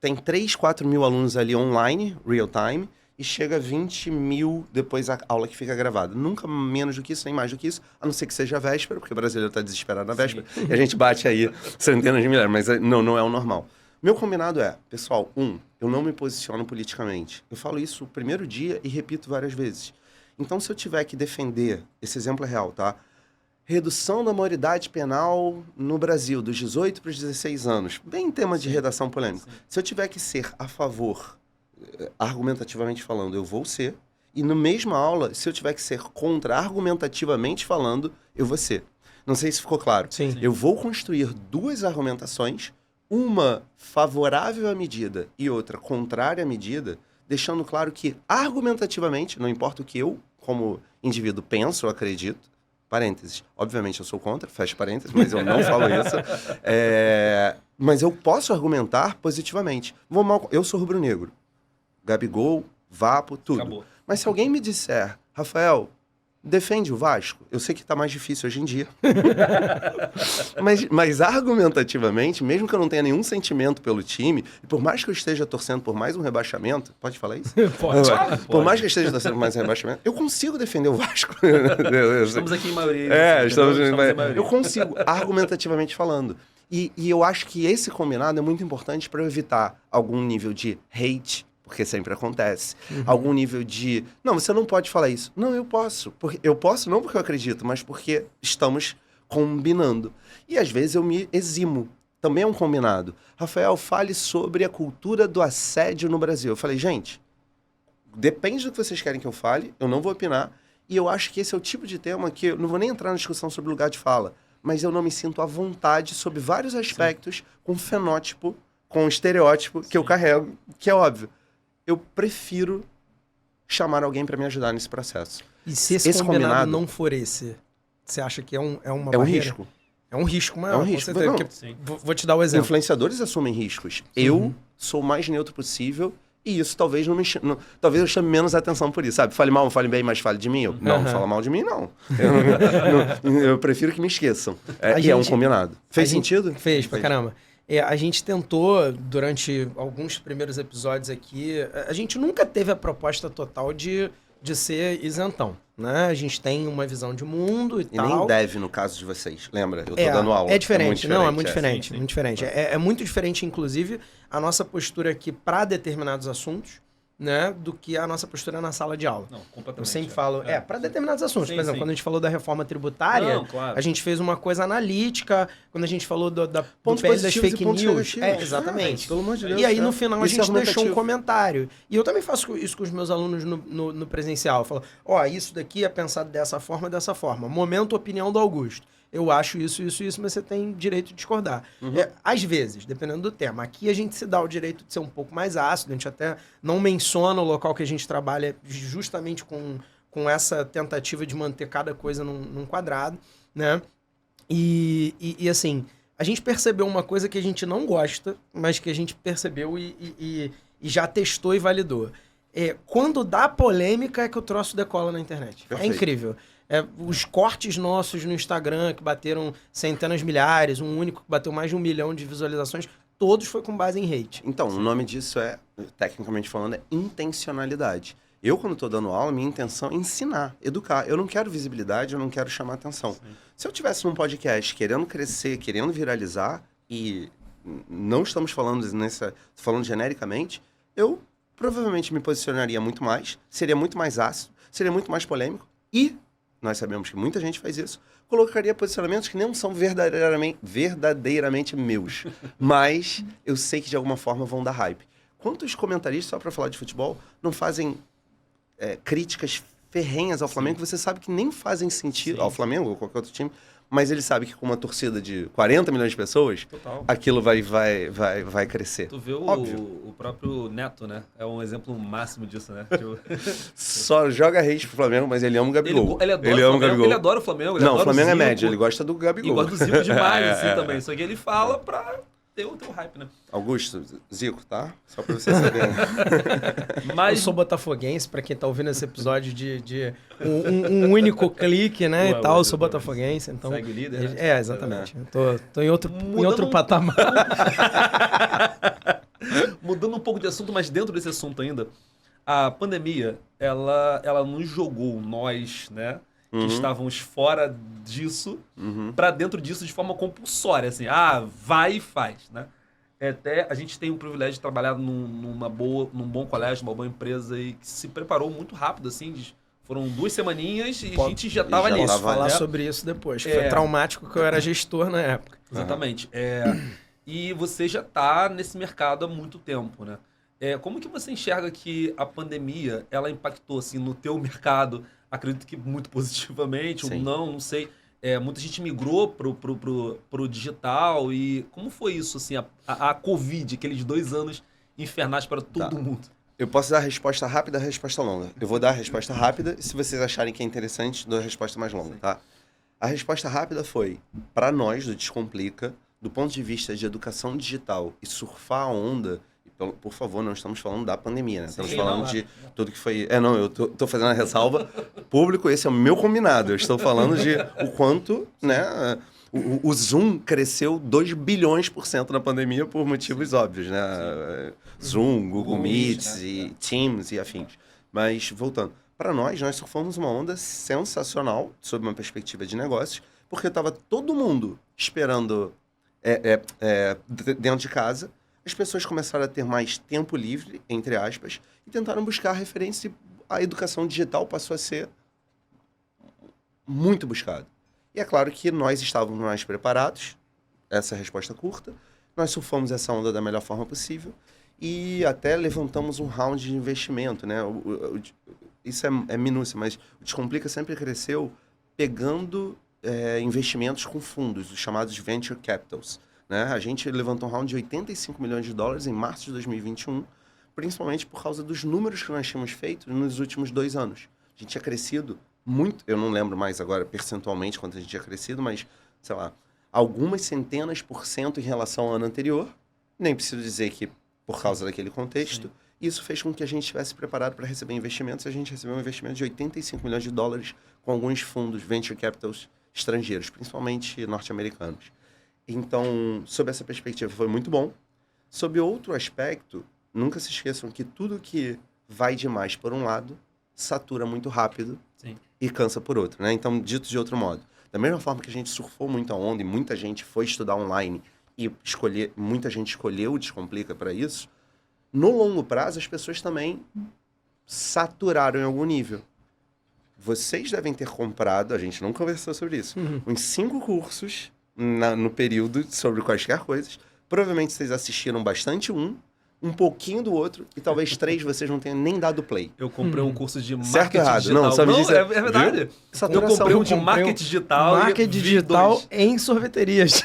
Speaker 3: Tem 3, 4 mil alunos ali online, real time, e chega a 20 mil depois a aula que fica gravada. Nunca menos do que isso, nem mais do que isso, a não ser que seja véspera, porque o brasileiro está desesperado na véspera, e a gente bate aí centenas de milhares, mas não é o normal. Meu combinado é, pessoal, eu não me posiciono politicamente. Eu falo isso o primeiro dia e repito várias vezes. Então, se eu tiver que defender, esse exemplo é real, tá? Redução da maioridade penal no Brasil, dos 18 para os 16 anos. Bem tema de redação polêmica. Se eu tiver que ser a favor, argumentativamente falando, eu vou ser. E na mesma aula, se eu tiver que ser contra, argumentativamente falando, eu vou ser. Não sei se ficou claro.
Speaker 2: Sim.
Speaker 3: Eu vou construir duas argumentações, uma favorável à medida e outra contrária à medida, deixando claro que, argumentativamente, não importa o que eu, como indivíduo, penso ou acredito, parênteses, obviamente eu sou contra, fecha parênteses, mas eu não falo isso, mas eu posso argumentar positivamente. Eu sou rubro-negro, Gabigol, Vapo, tudo.
Speaker 1: Acabou.
Speaker 3: Mas se alguém me disser, Rafael, defende o Vasco, eu sei que está mais difícil hoje em dia, mas argumentativamente, mesmo que eu não tenha nenhum sentimento pelo time, e por mais que eu esteja torcendo por mais um rebaixamento, pode falar isso?
Speaker 2: Pode.
Speaker 3: Por mais que eu esteja torcendo por mais um rebaixamento, eu consigo defender o Vasco.
Speaker 1: Estamos aqui em maioria.
Speaker 3: Estamos em
Speaker 1: maioria.
Speaker 3: maioria. Eu consigo, argumentativamente falando. E eu acho que esse combinado é muito importante para evitar algum nível de hate, porque sempre acontece. Algum nível de, não, você não pode falar isso. Não, eu posso. Eu posso não porque eu acredito, mas porque estamos combinando. E às vezes eu me eximo. Também é um combinado. Rafael, fale sobre a cultura do assédio no Brasil. Eu falei, gente, depende do que vocês querem que eu fale, eu não vou opinar. E eu acho que esse é o tipo de tema que eu não vou nem entrar na discussão sobre lugar de fala, mas eu não me sinto à vontade sobre vários aspectos com fenótipo, com estereótipo que eu carrego, que é óbvio. Eu prefiro chamar alguém para me ajudar nesse processo.
Speaker 2: E se esse combinado não for esse, você acha que é uma barreira?
Speaker 3: É um risco.
Speaker 2: É um risco maior,
Speaker 3: É um risco.
Speaker 2: com certeza. Vou te dar o exemplo.
Speaker 3: Influenciadores assumem riscos. Eu sou o mais neutro possível e isso talvez talvez eu chame menos atenção por isso, sabe? Fale mal, fale bem, mas fale de mim. Não fala mal de mim, não. Eu prefiro que me esqueçam. E é um combinado. Fez sentido?
Speaker 2: Fez, pra caramba. A gente tentou, durante alguns primeiros episódios aqui, a gente nunca teve a proposta total de de ser isentão, né? A gente tem uma visão de mundo e
Speaker 3: E
Speaker 2: tal.
Speaker 3: nem deve no caso de vocês, lembra? Eu tô dando aula.
Speaker 2: É diferente, não, é muito
Speaker 1: sim,
Speaker 2: diferente,
Speaker 1: sim.
Speaker 2: muito diferente. É muito diferente, inclusive, a nossa postura aqui para determinados assuntos, né, do que a nossa postura na sala de aula.
Speaker 1: Não, completamente.
Speaker 2: Eu sempre falo, para determinados assuntos.
Speaker 1: Sim,
Speaker 2: Por exemplo,
Speaker 1: sim.
Speaker 2: quando a gente falou da reforma tributária,
Speaker 1: Não, claro.
Speaker 2: a gente fez uma coisa analítica. Quando a gente falou do
Speaker 3: Pontos
Speaker 2: PL das
Speaker 3: positivos e
Speaker 2: fake
Speaker 3: pontos
Speaker 2: news.
Speaker 3: negativos.
Speaker 2: Exatamente.
Speaker 3: Pelo amor de Deus.
Speaker 2: E aí, no final, a
Speaker 3: Isso é
Speaker 2: gente deixou um
Speaker 3: argumentativo.
Speaker 2: comentário. E eu também faço isso com os meus alunos no presencial. Eu falo, isso daqui é pensado dessa forma. Momento, opinião do Augusto. Eu acho isso, mas você tem direito de discordar. Às vezes, dependendo do tema. Aqui a gente se dá o direito de ser um pouco mais ácido, a gente até não menciona o local que a gente trabalha justamente com essa tentativa de manter cada coisa num quadrado, né? E assim, a gente percebeu uma coisa que a gente não gosta, mas que a gente percebeu e já testou e validou. Quando dá polêmica é que o troço decola na internet.
Speaker 3: Perfeito.
Speaker 2: É incrível. Os cortes nossos no Instagram, que bateram centenas de milhares, um único que bateu mais de 1 milhão de visualizações, todos foi com base em hate.
Speaker 3: Então, o nome disso tecnicamente falando, é intencionalidade. Eu, quando estou dando aula, minha intenção é ensinar, educar. Eu não quero visibilidade, eu não quero chamar atenção.
Speaker 1: Sim.
Speaker 3: Se eu tivesse num podcast querendo crescer, querendo viralizar, e não estamos falando falando genericamente, eu provavelmente me posicionaria muito mais, seria muito mais ácido, seria muito mais polêmico, e nós sabemos que muita gente faz isso, colocaria posicionamentos que não são verdadeiramente meus, mas eu sei que de alguma forma vão dar hype. Quantos comentaristas, só para falar de futebol, não fazem críticas ferrenhas ao Flamengo, que você sabe que nem fazem sentido, ao Flamengo ou qualquer outro time, mas ele sabe que com uma torcida de 40 milhões de pessoas,
Speaker 1: Total.
Speaker 3: aquilo vai crescer.
Speaker 1: Tu vê o próprio Neto, né? É um exemplo máximo disso, né? Tipo,
Speaker 3: Só joga hate pro Flamengo, mas ele ama o Gabigol.
Speaker 1: ele adora o
Speaker 3: ama o
Speaker 1: Flamengo,
Speaker 3: Gabigol.
Speaker 1: ele adora o Flamengo. Ele
Speaker 3: Não, o
Speaker 1: adora
Speaker 3: Flamengo é
Speaker 1: Zico,
Speaker 3: médio, ele gosta do
Speaker 1: E
Speaker 3: Gabigol.
Speaker 1: gosta do Zico demais, assim, também. Só que ele fala pra ter o hype, né?
Speaker 3: Augusto, Zico, tá? Só pra você saber.
Speaker 2: Eu sou botafoguense, pra quem tá ouvindo esse episódio de um único clique, né,
Speaker 1: Boa,
Speaker 2: e tal,
Speaker 1: boa,
Speaker 2: eu sou
Speaker 1: boa.
Speaker 2: botafoguense, então...
Speaker 1: Segue o líder, né?
Speaker 2: Exatamente. Eu tô em outro
Speaker 1: Mudando
Speaker 2: patamar.
Speaker 1: Mudando um pouco de assunto, mas dentro desse assunto ainda, a pandemia, ela nos jogou, nós, né, que estávamos fora disso, pra dentro disso de forma compulsória, assim, vai e faz, né? Até a gente tem o privilégio de trabalhar num bom colégio, numa boa empresa e que se preparou muito rápido, assim, foram 2 semaninhas e a gente já estava ali.
Speaker 2: Posso falar sobre isso depois, que foi traumático que eu era gestor na época.
Speaker 1: Exatamente. E você já está nesse mercado há muito tempo, né? Como que você enxerga que a pandemia, ela impactou, assim, no teu mercado? Acredito que muito positivamente,
Speaker 3: Sim.
Speaker 1: ou não sei. Muita gente migrou pro digital. E como foi isso, assim, a Covid, aqueles 2 anos infernais para todo mundo?
Speaker 3: Eu posso dar a resposta rápida e a resposta longa. Eu vou dar a resposta rápida e se vocês acharem que é interessante, dou a resposta mais longa, tá? A resposta rápida foi, para nós, do Descomplica, do ponto de vista de educação digital e surfar a onda, por favor, não estamos falando da pandemia, né? Estamos falando de tudo que foi... eu tô fazendo a ressalva público, esse é o meu combinado. Eu estou falando de o quanto, né... O Zoom cresceu 2 bilhões % na pandemia por motivos óbvios, né? Zoom, Google Meets,
Speaker 1: né?
Speaker 3: e Teams e afins. Mas, voltando, para nós surfamos uma onda sensacional, sob uma perspectiva de negócios, porque estava todo mundo esperando dentro de casa, as pessoas começaram a ter mais tempo livre, entre aspas, e tentaram buscar referência, e a educação digital passou a ser muito buscada. E é claro que nós estávamos mais preparados, essa é a resposta curta, nós surfamos essa onda da melhor forma possível e até levantamos um round de investimento, né? Isso é minúcia, mas o Descomplica sempre cresceu pegando investimentos com fundos, os chamados Venture Capitals, né? A gente levantou um round de $85 milhões em março de 2021, principalmente por causa dos números que nós tínhamos feito nos últimos 2 anos. A gente tinha crescido muito, eu não lembro mais agora percentualmente quanto a gente tinha crescido, mas, sei lá, algumas centenas % em relação ao ano anterior. Nem preciso dizer que por causa daquele contexto. Sim. Isso fez com que a gente estivesse preparado para receber investimentos. A gente recebeu um investimento de $85 milhões com alguns fundos venture capitals estrangeiros, principalmente norte-americanos. Então, sob essa perspectiva, foi muito bom. Sob outro aspecto, nunca se esqueçam que tudo que vai demais por um lado satura muito rápido
Speaker 1: Sim.
Speaker 3: e cansa por outro, né? Então, dito de outro modo, da mesma forma que a gente surfou muito a onda e muita gente foi estudar online e muita gente escolheu o Descomplica para isso, no longo prazo as pessoas também saturaram em algum nível. Vocês devem ter comprado, a gente não conversou sobre isso, uns 5 cursos no período sobre quaisquer coisas. Provavelmente vocês assistiram bastante um pouquinho do outro, e talvez 3 vocês não tenham nem dado play.
Speaker 1: Eu comprei um curso de
Speaker 3: Certo
Speaker 1: marketing
Speaker 3: ou errado?
Speaker 1: digital.
Speaker 3: Não, sabe disso?
Speaker 1: É verdade. Eu
Speaker 3: Saturação.
Speaker 1: comprei um de
Speaker 2: Eu comprei
Speaker 1: marketing digital.
Speaker 2: Marketing
Speaker 1: vi
Speaker 2: digital
Speaker 1: 2.
Speaker 2: em sorveterias.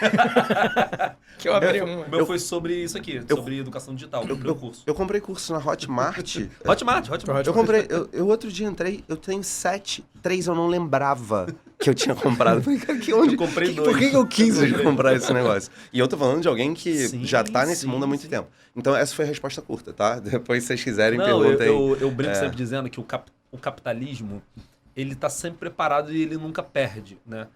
Speaker 2: Que eu abri uma.
Speaker 1: O meu foi sobre isso aqui, sobre educação digital. Eu comprei um curso.
Speaker 3: Eu comprei curso na Hotmart.
Speaker 1: Hotmart.
Speaker 2: Eu
Speaker 3: comprei, eu outro dia entrei, eu tenho 7, 3 eu não lembrava que eu tinha comprado. Eu falei, cara,
Speaker 1: Eu comprei 2.
Speaker 3: Por que eu quis comprar esse negócio? E eu tô falando de alguém que
Speaker 1: Sim,
Speaker 3: já tá nesse mundo há muito tempo. Então essa foi a resposta curta, tá? Depois se vocês quiserem, perguntem.
Speaker 1: Eu brinco sempre dizendo que o capitalismo, ele tá sempre preparado e ele nunca perde, né?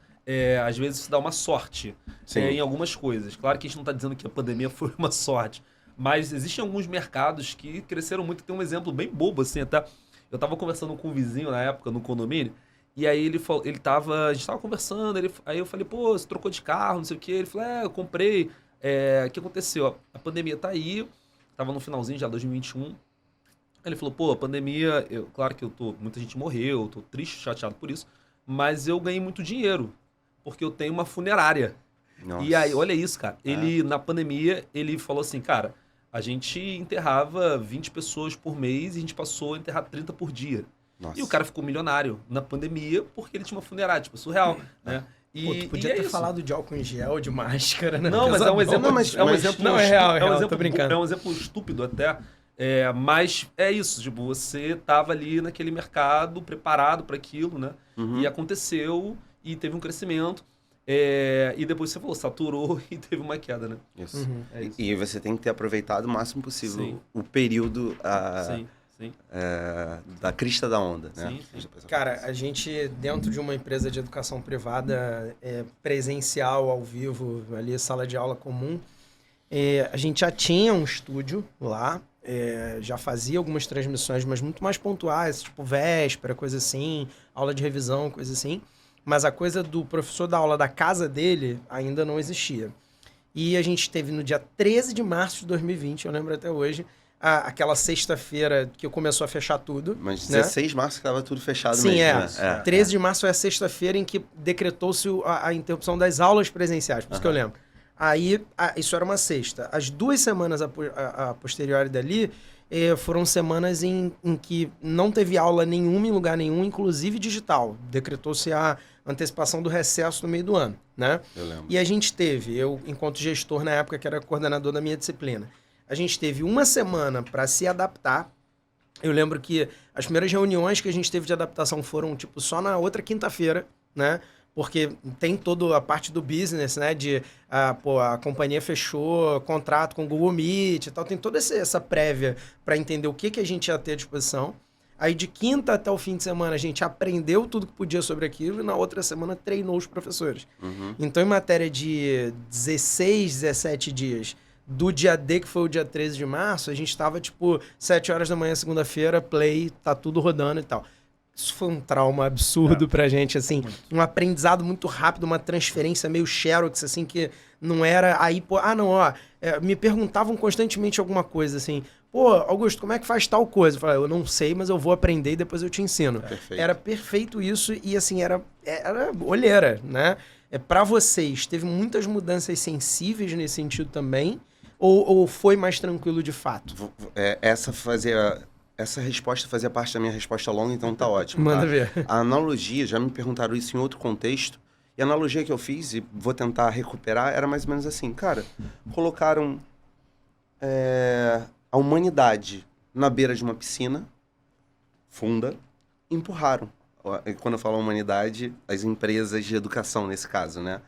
Speaker 1: Às vezes isso dá uma sorte em algumas coisas. Claro que a gente não está dizendo que a pandemia foi uma sorte, mas existem alguns mercados que cresceram muito. Tem um exemplo bem bobo, assim, até. Eu estava conversando com um vizinho na época, no condomínio, e aí a gente estava conversando, aí eu falei, pô, você trocou de carro, não sei o quê. Ele falou, eu comprei. O que aconteceu? A pandemia tá aí, estava no finalzinho já, 2021. Aí ele falou, pô, a pandemia, claro que muita gente morreu, eu tô triste, chateado por isso, mas eu ganhei muito dinheiro, porque eu tenho uma funerária.
Speaker 3: Nossa.
Speaker 1: E aí, olha isso, cara. Na pandemia, ele falou assim, cara, a gente enterrava 20 pessoas por mês e a gente passou a enterrar 30 por dia.
Speaker 3: Nossa.
Speaker 1: E o cara ficou milionário na pandemia porque ele tinha uma funerária, tipo, surreal, né?
Speaker 2: Pô, tu podia ter falado de álcool em gel, de máscara, né?
Speaker 1: Não, mas é um exemplo.
Speaker 2: Não, é real,
Speaker 1: tô
Speaker 2: brincando.
Speaker 1: É um exemplo estúpido até. Mas é isso, tipo, você tava ali naquele mercado, preparado para aquilo, né? E aconteceu e teve um crescimento. E depois você falou, saturou e teve uma queda, né?
Speaker 3: Isso. E você tem que ter aproveitado o máximo possível o período da crista da onda, né?
Speaker 1: Sim.
Speaker 2: Cara, a gente, dentro de uma empresa de educação privada, presencial, ao vivo, ali, sala de aula comum, a gente já tinha um estúdio lá, já fazia algumas transmissões, mas muito mais pontuais, tipo véspera, coisa assim, aula de revisão, coisa assim. Mas a coisa do professor dar aula da casa dele ainda não existia. E a gente teve no dia 13 de março de 2020, eu lembro até hoje, aquela sexta-feira que começou a fechar tudo.
Speaker 3: Mas
Speaker 2: né?
Speaker 3: 16 de março que estava tudo fechado
Speaker 2: Sim,
Speaker 3: mesmo, né?
Speaker 2: 13 de março é a sexta-feira em que decretou-se a interrupção das aulas presenciais, por isso que eu lembro. Aí, isso era uma sexta. As 2 semanas a posteriori dali foram semanas em que não teve aula nenhuma em lugar nenhum, inclusive digital. Decretou-se a antecipação do recesso no meio do ano, né?
Speaker 3: Eu lembro.
Speaker 2: E a gente teve, eu enquanto gestor na época, que era coordenador da minha disciplina, a gente teve uma semana para se adaptar. Eu lembro que as primeiras reuniões que a gente teve de adaptação foram, tipo, só na outra quinta-feira, né? Porque tem toda a parte do business, né? A companhia fechou contrato com o Google Meet e tal. Tem toda essa prévia para entender o que a gente ia ter à disposição. Aí de quinta até o fim de semana a gente aprendeu tudo que podia sobre aquilo e na outra semana treinou os professores. Então, em matéria de 16, 17 dias, do dia D, que foi o dia 13 de março, a gente estava, 7 horas da manhã, segunda-feira, play, tá tudo rodando e tal. Isso foi um trauma absurdo pra gente, assim, um aprendizado muito rápido, uma transferência meio Xerox, assim, que não era aí, me perguntavam constantemente alguma coisa, assim, Augusto, como é que faz tal coisa? Eu falei, eu não sei, mas eu vou aprender e depois eu te ensino.
Speaker 3: Perfeito.
Speaker 2: Era perfeito isso e, assim, era olheira, né? Pra vocês, teve muitas mudanças sensíveis nesse sentido também? Ou foi mais tranquilo de fato?
Speaker 3: Essa resposta fazia parte da minha resposta longa, então tá ótimo.
Speaker 2: Manda
Speaker 3: tá?
Speaker 2: ver.
Speaker 3: A analogia, já me perguntaram isso em outro contexto, e a analogia que eu fiz, e vou tentar recuperar, era mais ou menos assim. Cara, colocaram a humanidade na beira de uma piscina funda, e empurraram. Quando eu falo humanidade, as empresas de educação, nesse caso, né?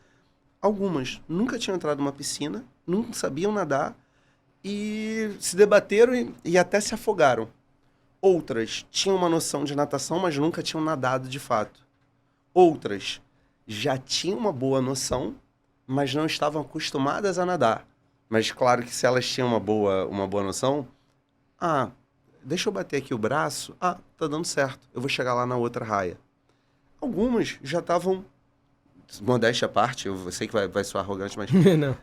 Speaker 3: Algumas nunca tinham entrado numa piscina, nunca sabiam nadar, e se debateram e até se afogaram. Outras tinham uma noção de natação, mas nunca tinham nadado de fato. Outras já tinham uma boa noção, mas não estavam acostumadas a nadar. Mas claro que se elas tinham uma boa noção, deixa eu bater aqui o braço. Ah, tá dando certo. Eu vou chegar lá na outra raia. Algumas já estavam, modéstia à parte, eu sei que vai soar arrogante, mas
Speaker 2: Não.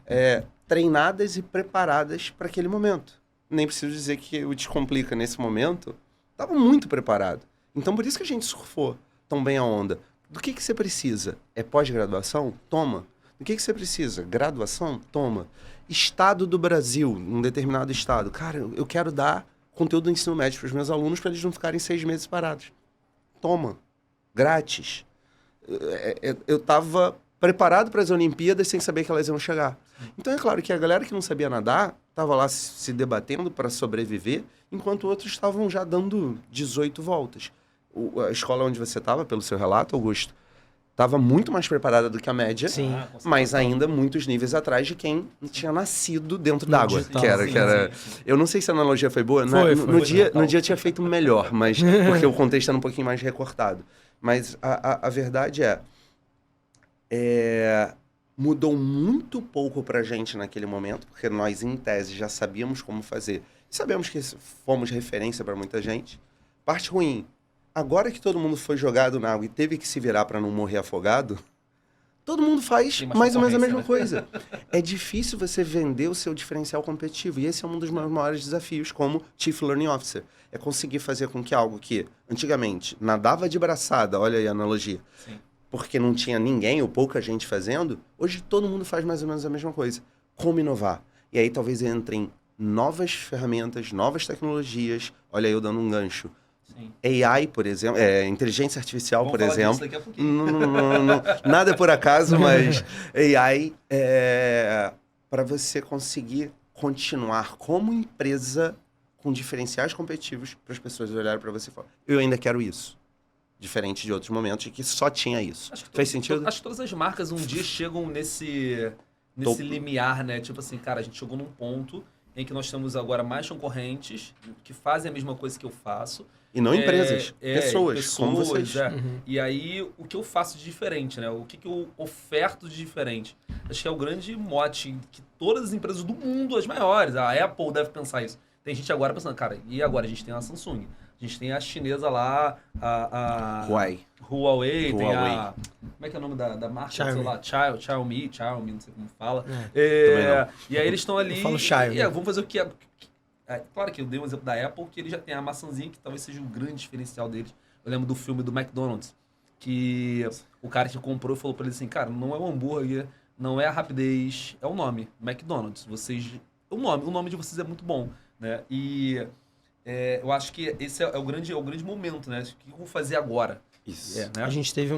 Speaker 3: treinadas e preparadas para aquele momento. Nem preciso dizer que o Descomplica nesse momento estava muito preparado. Então, por isso que a gente surfou tão bem a onda. Do que você precisa? É pós-graduação? Toma. Do que você precisa? Graduação? Toma. Estado do Brasil, um determinado estado. Cara, eu quero dar conteúdo do ensino médio para os meus alunos para eles não ficarem 6 meses parados. Toma. Grátis. Eu estava preparado para as Olimpíadas sem saber que elas iam chegar. Então é claro que a galera que não sabia nadar estava lá se debatendo para sobreviver, enquanto outros estavam já dando 18 voltas. A escola onde você estava, pelo seu relato, Augusto, estava muito mais preparada do que a média,
Speaker 2: Sim.
Speaker 3: mas ainda muitos níveis atrás de quem tinha nascido dentro d'água.
Speaker 2: digital,
Speaker 3: Que era.
Speaker 1: sim.
Speaker 3: Eu não sei se a analogia foi boa. No dia eu tinha feito melhor, mas porque o contexto era um pouquinho mais recortado. Mas a verdade mudou muito pouco pra gente naquele momento, porque nós, em tese, já sabíamos como fazer. E sabemos que fomos referência para muita gente. Parte ruim. Agora que todo mundo foi jogado na água e teve que se virar para não morrer afogado, todo mundo faz mais ou menos a mesma coisa. É difícil você vender o seu diferencial competitivo. E esse é um dos meus maiores desafios como Chief Learning Officer. É conseguir fazer com que algo que, antigamente, nadava de braçada, olha aí a analogia,
Speaker 1: Sim.
Speaker 3: porque não tinha ninguém ou pouca gente fazendo, hoje todo mundo faz mais ou menos a mesma coisa. Como inovar? E aí talvez entrem novas ferramentas, novas tecnologias. Olha aí eu dando um gancho.
Speaker 1: Sim.
Speaker 3: AI, por exemplo, inteligência artificial,
Speaker 1: Vamos
Speaker 3: por
Speaker 1: falar
Speaker 3: exemplo.
Speaker 1: disso daqui a pouquinho.
Speaker 3: Não, nada é por acaso, mas AI para você conseguir continuar como empresa com diferenciais competitivos para as pessoas olharem para você e falar, eu ainda quero isso. Diferente de outros momentos em que só tinha isso. Fez sentido?
Speaker 1: Acho que todas as marcas um dia chegam nesse limiar, né? Tipo assim, cara, a gente chegou num ponto em que nós temos agora mais concorrentes que fazem a mesma coisa que eu faço.
Speaker 3: E não empresas, pessoas como vocês.
Speaker 2: Uhum.
Speaker 1: E aí, o que eu faço de diferente, né? O que eu oferto de diferente? Acho que é o grande mote que todas as empresas do mundo, as maiores, a Apple deve pensar isso. Tem gente agora pensando, cara, e agora? A gente tem a Samsung, a gente tem a chinesa lá, a Huawei, tem a... Como é que é o nome da marca?
Speaker 2: Xiaomi.
Speaker 1: Xiaomi, não sei como fala. E aí eles estão ali...
Speaker 2: Eu falo Xiaomi.
Speaker 1: Vamos fazer o que claro que eu dei um exemplo da Apple, que ele já tem a maçãzinha, que talvez seja o grande diferencial deles. Eu lembro do filme do McDonald's, que o cara que comprou falou pra ele assim, cara, não é o hambúrguer, não é a rapidez, é o nome, McDonald's. O nome de vocês é muito bom, né? E eu acho que esse é o grande momento, né? O que eu vou fazer agora?
Speaker 3: Isso.
Speaker 1: Né?
Speaker 2: A gente teve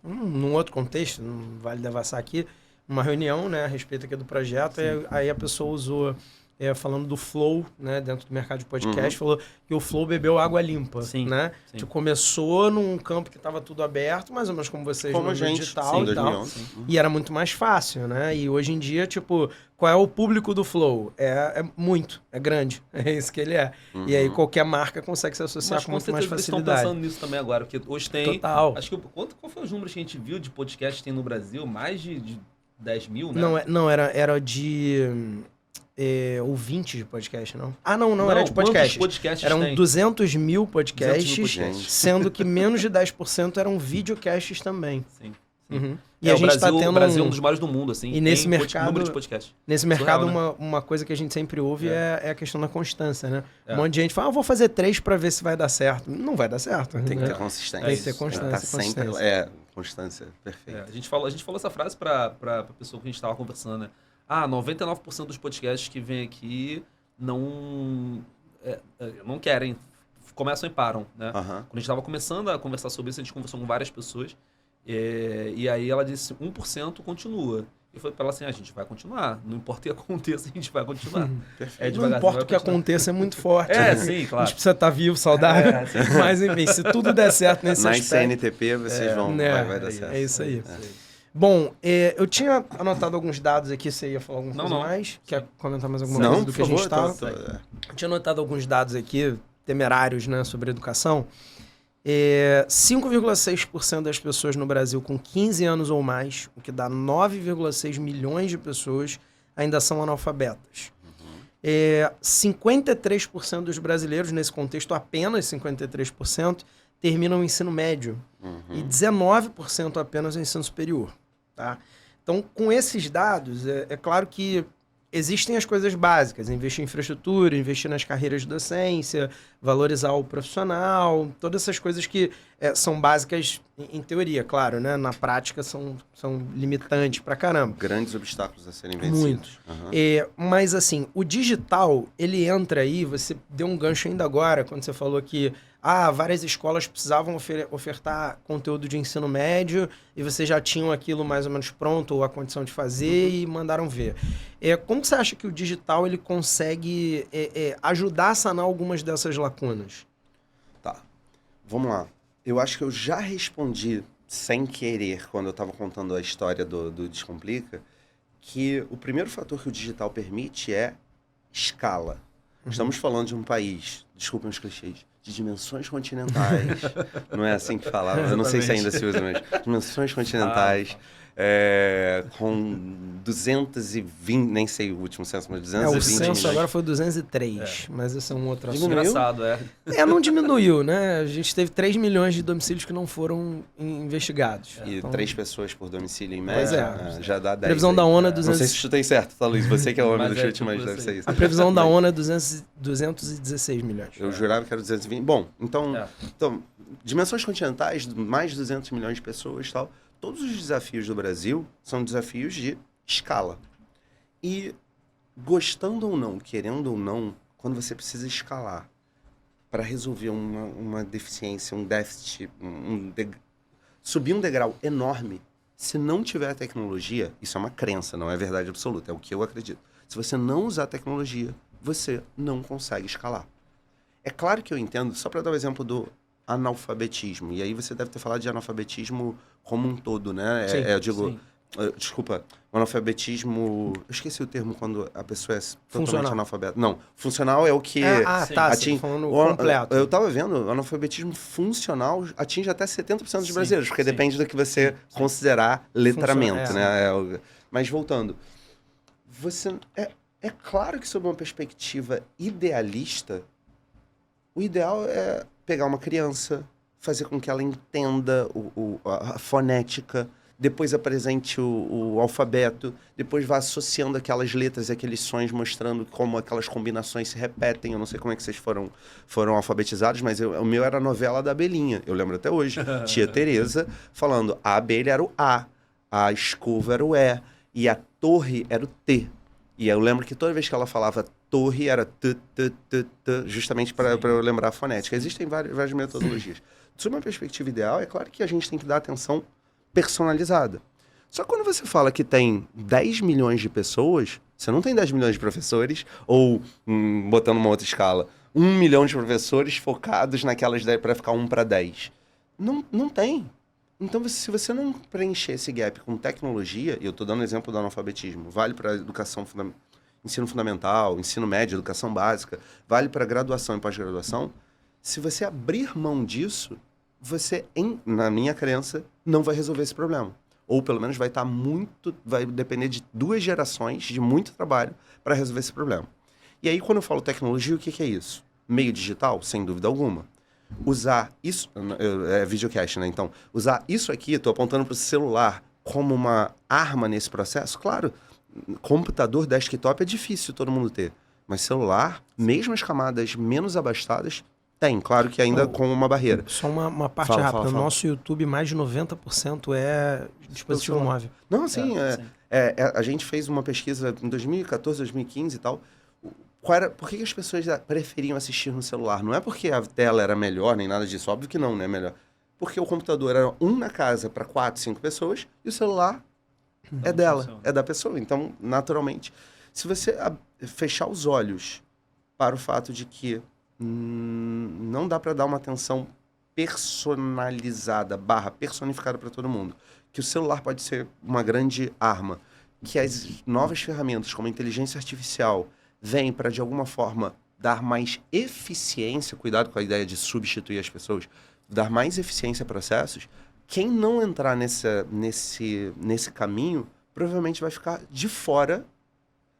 Speaker 2: num outro contexto, não vale devassar aqui, uma reunião, né, a respeito aqui do projeto, e aí a pessoa usou, falando do Flow, né, dentro do mercado de podcast, falou que o Flow bebeu água limpa,
Speaker 1: Sim,
Speaker 2: né?
Speaker 1: sim.
Speaker 2: Tipo, começou num campo que estava tudo aberto, mais ou menos como vocês
Speaker 3: Como
Speaker 2: no
Speaker 3: a gente,
Speaker 2: digital
Speaker 3: sim,
Speaker 2: e tal.
Speaker 3: 2011.
Speaker 2: E era muito mais fácil, né? E hoje em dia, tipo, qual é o público do Flow? É grande. É isso que ele é. E aí qualquer marca consegue se associar
Speaker 1: Mas
Speaker 2: com
Speaker 1: com
Speaker 2: muito mais
Speaker 1: certeza eles estão
Speaker 2: facilidade.
Speaker 1: pensando nisso também agora, porque hoje tem...
Speaker 2: Total.
Speaker 1: Acho que qual foi os números que a gente viu de podcast que tem no Brasil? Mais de 10 mil, né?
Speaker 2: Não, era de ouvintes de podcast, não? Ah, não era de podcast.
Speaker 1: Podcasts
Speaker 2: Eram
Speaker 1: tem?
Speaker 2: 200 mil podcasts,
Speaker 1: 200 mil podcasts.
Speaker 2: sendo que menos de 10% eram videocasts também.
Speaker 1: Sim.
Speaker 2: Uhum. E
Speaker 1: E
Speaker 2: a gente
Speaker 1: o Brasil é um
Speaker 2: um
Speaker 1: dos maiores do mundo, assim.
Speaker 2: E nesse
Speaker 1: tem
Speaker 2: mercado-
Speaker 1: número de podcast.
Speaker 2: Nesse mercado,
Speaker 1: Surreal, né?
Speaker 2: uma coisa que a gente sempre ouve é a questão da constância, né?
Speaker 1: É.
Speaker 2: Um monte de gente fala, vou fazer 3 para ver se vai dar certo. Não vai dar certo.
Speaker 3: Tem que
Speaker 2: né?
Speaker 3: ter consistência.
Speaker 2: Tem que ter constância,
Speaker 3: Tem que tá sempre,
Speaker 2: consistência.
Speaker 3: constância, perfeito.
Speaker 1: A gente falou essa frase pra pessoa que a gente estava conversando, né? 99% dos podcasts que vêm aqui não querem, começam e param, né?
Speaker 3: Aham.
Speaker 1: Quando a gente estava começando a conversar sobre isso, a gente conversou com várias pessoas, e aí ela disse, 1% continua. Eu falei pra ela assim, a gente vai continuar, não importa o que aconteça, a gente vai continuar.
Speaker 3: Perfeito.
Speaker 2: Não importa o que aconteça, é muito forte. né?
Speaker 1: Sim,
Speaker 2: A
Speaker 1: claro.
Speaker 2: gente precisa estar vivo, saudável. Mas, enfim, se tudo der certo nesse
Speaker 3: Na
Speaker 2: aspecto...
Speaker 3: CNTP vocês vão,
Speaker 2: né,
Speaker 3: vai dar certo.
Speaker 2: É isso aí. Bom, eu tinha anotado alguns dados aqui, você ia falar alguma coisa
Speaker 1: Não.
Speaker 2: mais? Quer comentar mais alguma
Speaker 3: Não,
Speaker 2: coisa do
Speaker 3: por
Speaker 2: que a gente
Speaker 3: favor,
Speaker 2: estava?
Speaker 3: tô-
Speaker 2: Eu tinha anotado alguns dados aqui, temerários, né, sobre educação. 5,6% das pessoas no Brasil com 15 anos ou mais, o que dá 9,6 milhões de pessoas, ainda são analfabetas. 53% dos brasileiros, nesse contexto, apenas 53%, terminam o ensino médio. E 19% apenas o ensino superior. Tá? Então, com esses dados, é claro que existem as coisas básicas, investir em infraestrutura, investir nas carreiras de docência, valorizar o profissional, todas essas coisas que são básicas em teoria, claro, né? Na prática são limitantes pra caramba.
Speaker 3: Grandes obstáculos a serem vencidos.
Speaker 2: Muitos. Mas assim, o digital, ele entra aí, você deu um gancho ainda agora, quando você falou que várias escolas precisavam ofertar conteúdo de ensino médio e vocês já tinham aquilo mais ou menos pronto, ou a condição de fazer, e mandaram ver. Como que você acha que o digital ele consegue ajudar a sanar algumas dessas lacunas?
Speaker 3: Tá, vamos lá. Eu acho que eu já respondi sem querer, quando eu estava contando a história do Descomplica, que o primeiro fator que o digital permite é escala. Estamos falando de um país, desculpem os clichês, de dimensões continentais. Não é assim que fala, eu não sei se ainda se usa, mas dimensões continentais, com 220, nem sei o último censo, mas 220
Speaker 2: o censo
Speaker 3: milhões.
Speaker 2: agora foi 203, mas esse é um outro assunto.
Speaker 1: Engraçado,
Speaker 2: não diminuiu, né? A gente teve 3 milhões de domicílios que não foram investigados.
Speaker 3: E
Speaker 2: então,
Speaker 3: 3 pessoas por domicílio em
Speaker 2: Pois
Speaker 3: média, já dá 10.
Speaker 2: Previsão da ONU é 200...
Speaker 3: Não sei se chutei certo, tá, Luiz? Você que é o homem do chute, mas deve ser isso.
Speaker 2: A previsão da ONU é 216 milhões.
Speaker 3: Eu jurava que era 220. Bom, então, dimensões continentais, mais de 200 milhões de pessoas e tal. Todos os desafios do Brasil são desafios de escala. E, gostando ou não, querendo ou não, quando você precisa escalar para resolver uma deficiência, um déficit, subir um degrau enorme, se não tiver tecnologia, isso é uma crença, não é verdade absoluta, é o que eu acredito. Se você não usar tecnologia, você não consegue escalar. É claro que eu entendo, só para dar o exemplo do analfabetismo, e aí você deve ter falado de analfabetismo como um todo, né?
Speaker 2: Sim,
Speaker 3: eu digo,
Speaker 2: sim.
Speaker 3: Desculpa, o analfabetismo, eu esqueci o termo quando a pessoa é totalmente
Speaker 2: Funcional.
Speaker 3: analfabeta. Não, funcional é o que
Speaker 2: atinge, falando completo.
Speaker 3: Eu estava vendo, o analfabetismo funcional atinge até 70% dos brasileiros, porque depende do que você considerar letramento, né? Mas voltando, você é claro que sob uma perspectiva idealista, o ideal é pegar uma criança, fazer com que ela entenda a fonética, depois apresente o alfabeto, depois vá associando aquelas letras e aqueles sons, mostrando como aquelas combinações se repetem. Eu não sei como é que vocês foram alfabetizados, mas o meu era a novela da abelhinha. Eu lembro até hoje. Tia Tereza falando, a abelha era o A escova era o E, e a torre era o T. E eu lembro que toda vez que ela falava torre era t, justamente para eu lembrar a fonética. Existem várias metodologias. Sob uma perspectiva ideal, é claro que a gente tem que dar atenção personalizada. Só que quando você fala que tem 10 milhões de pessoas, você não tem 10 milhões de professores, ou, botando uma outra escala, 1 milhão de professores focados naquelas 10 para ficar 1 para 10. Não tem. Então, se você não preencher esse gap com tecnologia, e eu estou dando exemplo do analfabetismo, vale para educação ensino fundamental, ensino médio, educação básica, vale para graduação e pós-graduação, se você abrir mão disso, você, na minha crença, não vai resolver esse problema. Ou pelo menos vai depender de 2 gerações de muito trabalho para resolver esse problema. E aí, quando eu falo tecnologia, o que é isso? Meio digital? Sem dúvida alguma. Usar isso, é videocast, né? Então, usar isso aqui, estou apontando para o celular, como uma arma nesse processo, claro, computador, desktop é difícil todo mundo ter. Mas celular, mesmo as camadas menos abastadas, tem. Claro que ainda com uma barreira.
Speaker 2: Só uma parte rápida. No nosso YouTube, mais de 90% é dispositivo móvel.
Speaker 3: Não, sim. A gente fez uma pesquisa em 2014, 2015 e tal. Por que as pessoas preferiam assistir no celular? Não é porque a tela era melhor, nem nada disso. Óbvio que não, né? Melhor. Porque o computador era na casa para 4, 5 pessoas e o celular é dela, é da pessoa. Então, naturalmente, se você fechar os olhos para o fato de que não dá para dar uma atenção personalizada, personificada para todo mundo, que o celular pode ser uma grande arma, que as novas ferramentas como a inteligência artificial vêm para, de alguma forma, dar mais eficiência, cuidado com a ideia de substituir as pessoas, dar mais eficiência a processos, quem não entrar nesse caminho provavelmente vai ficar de fora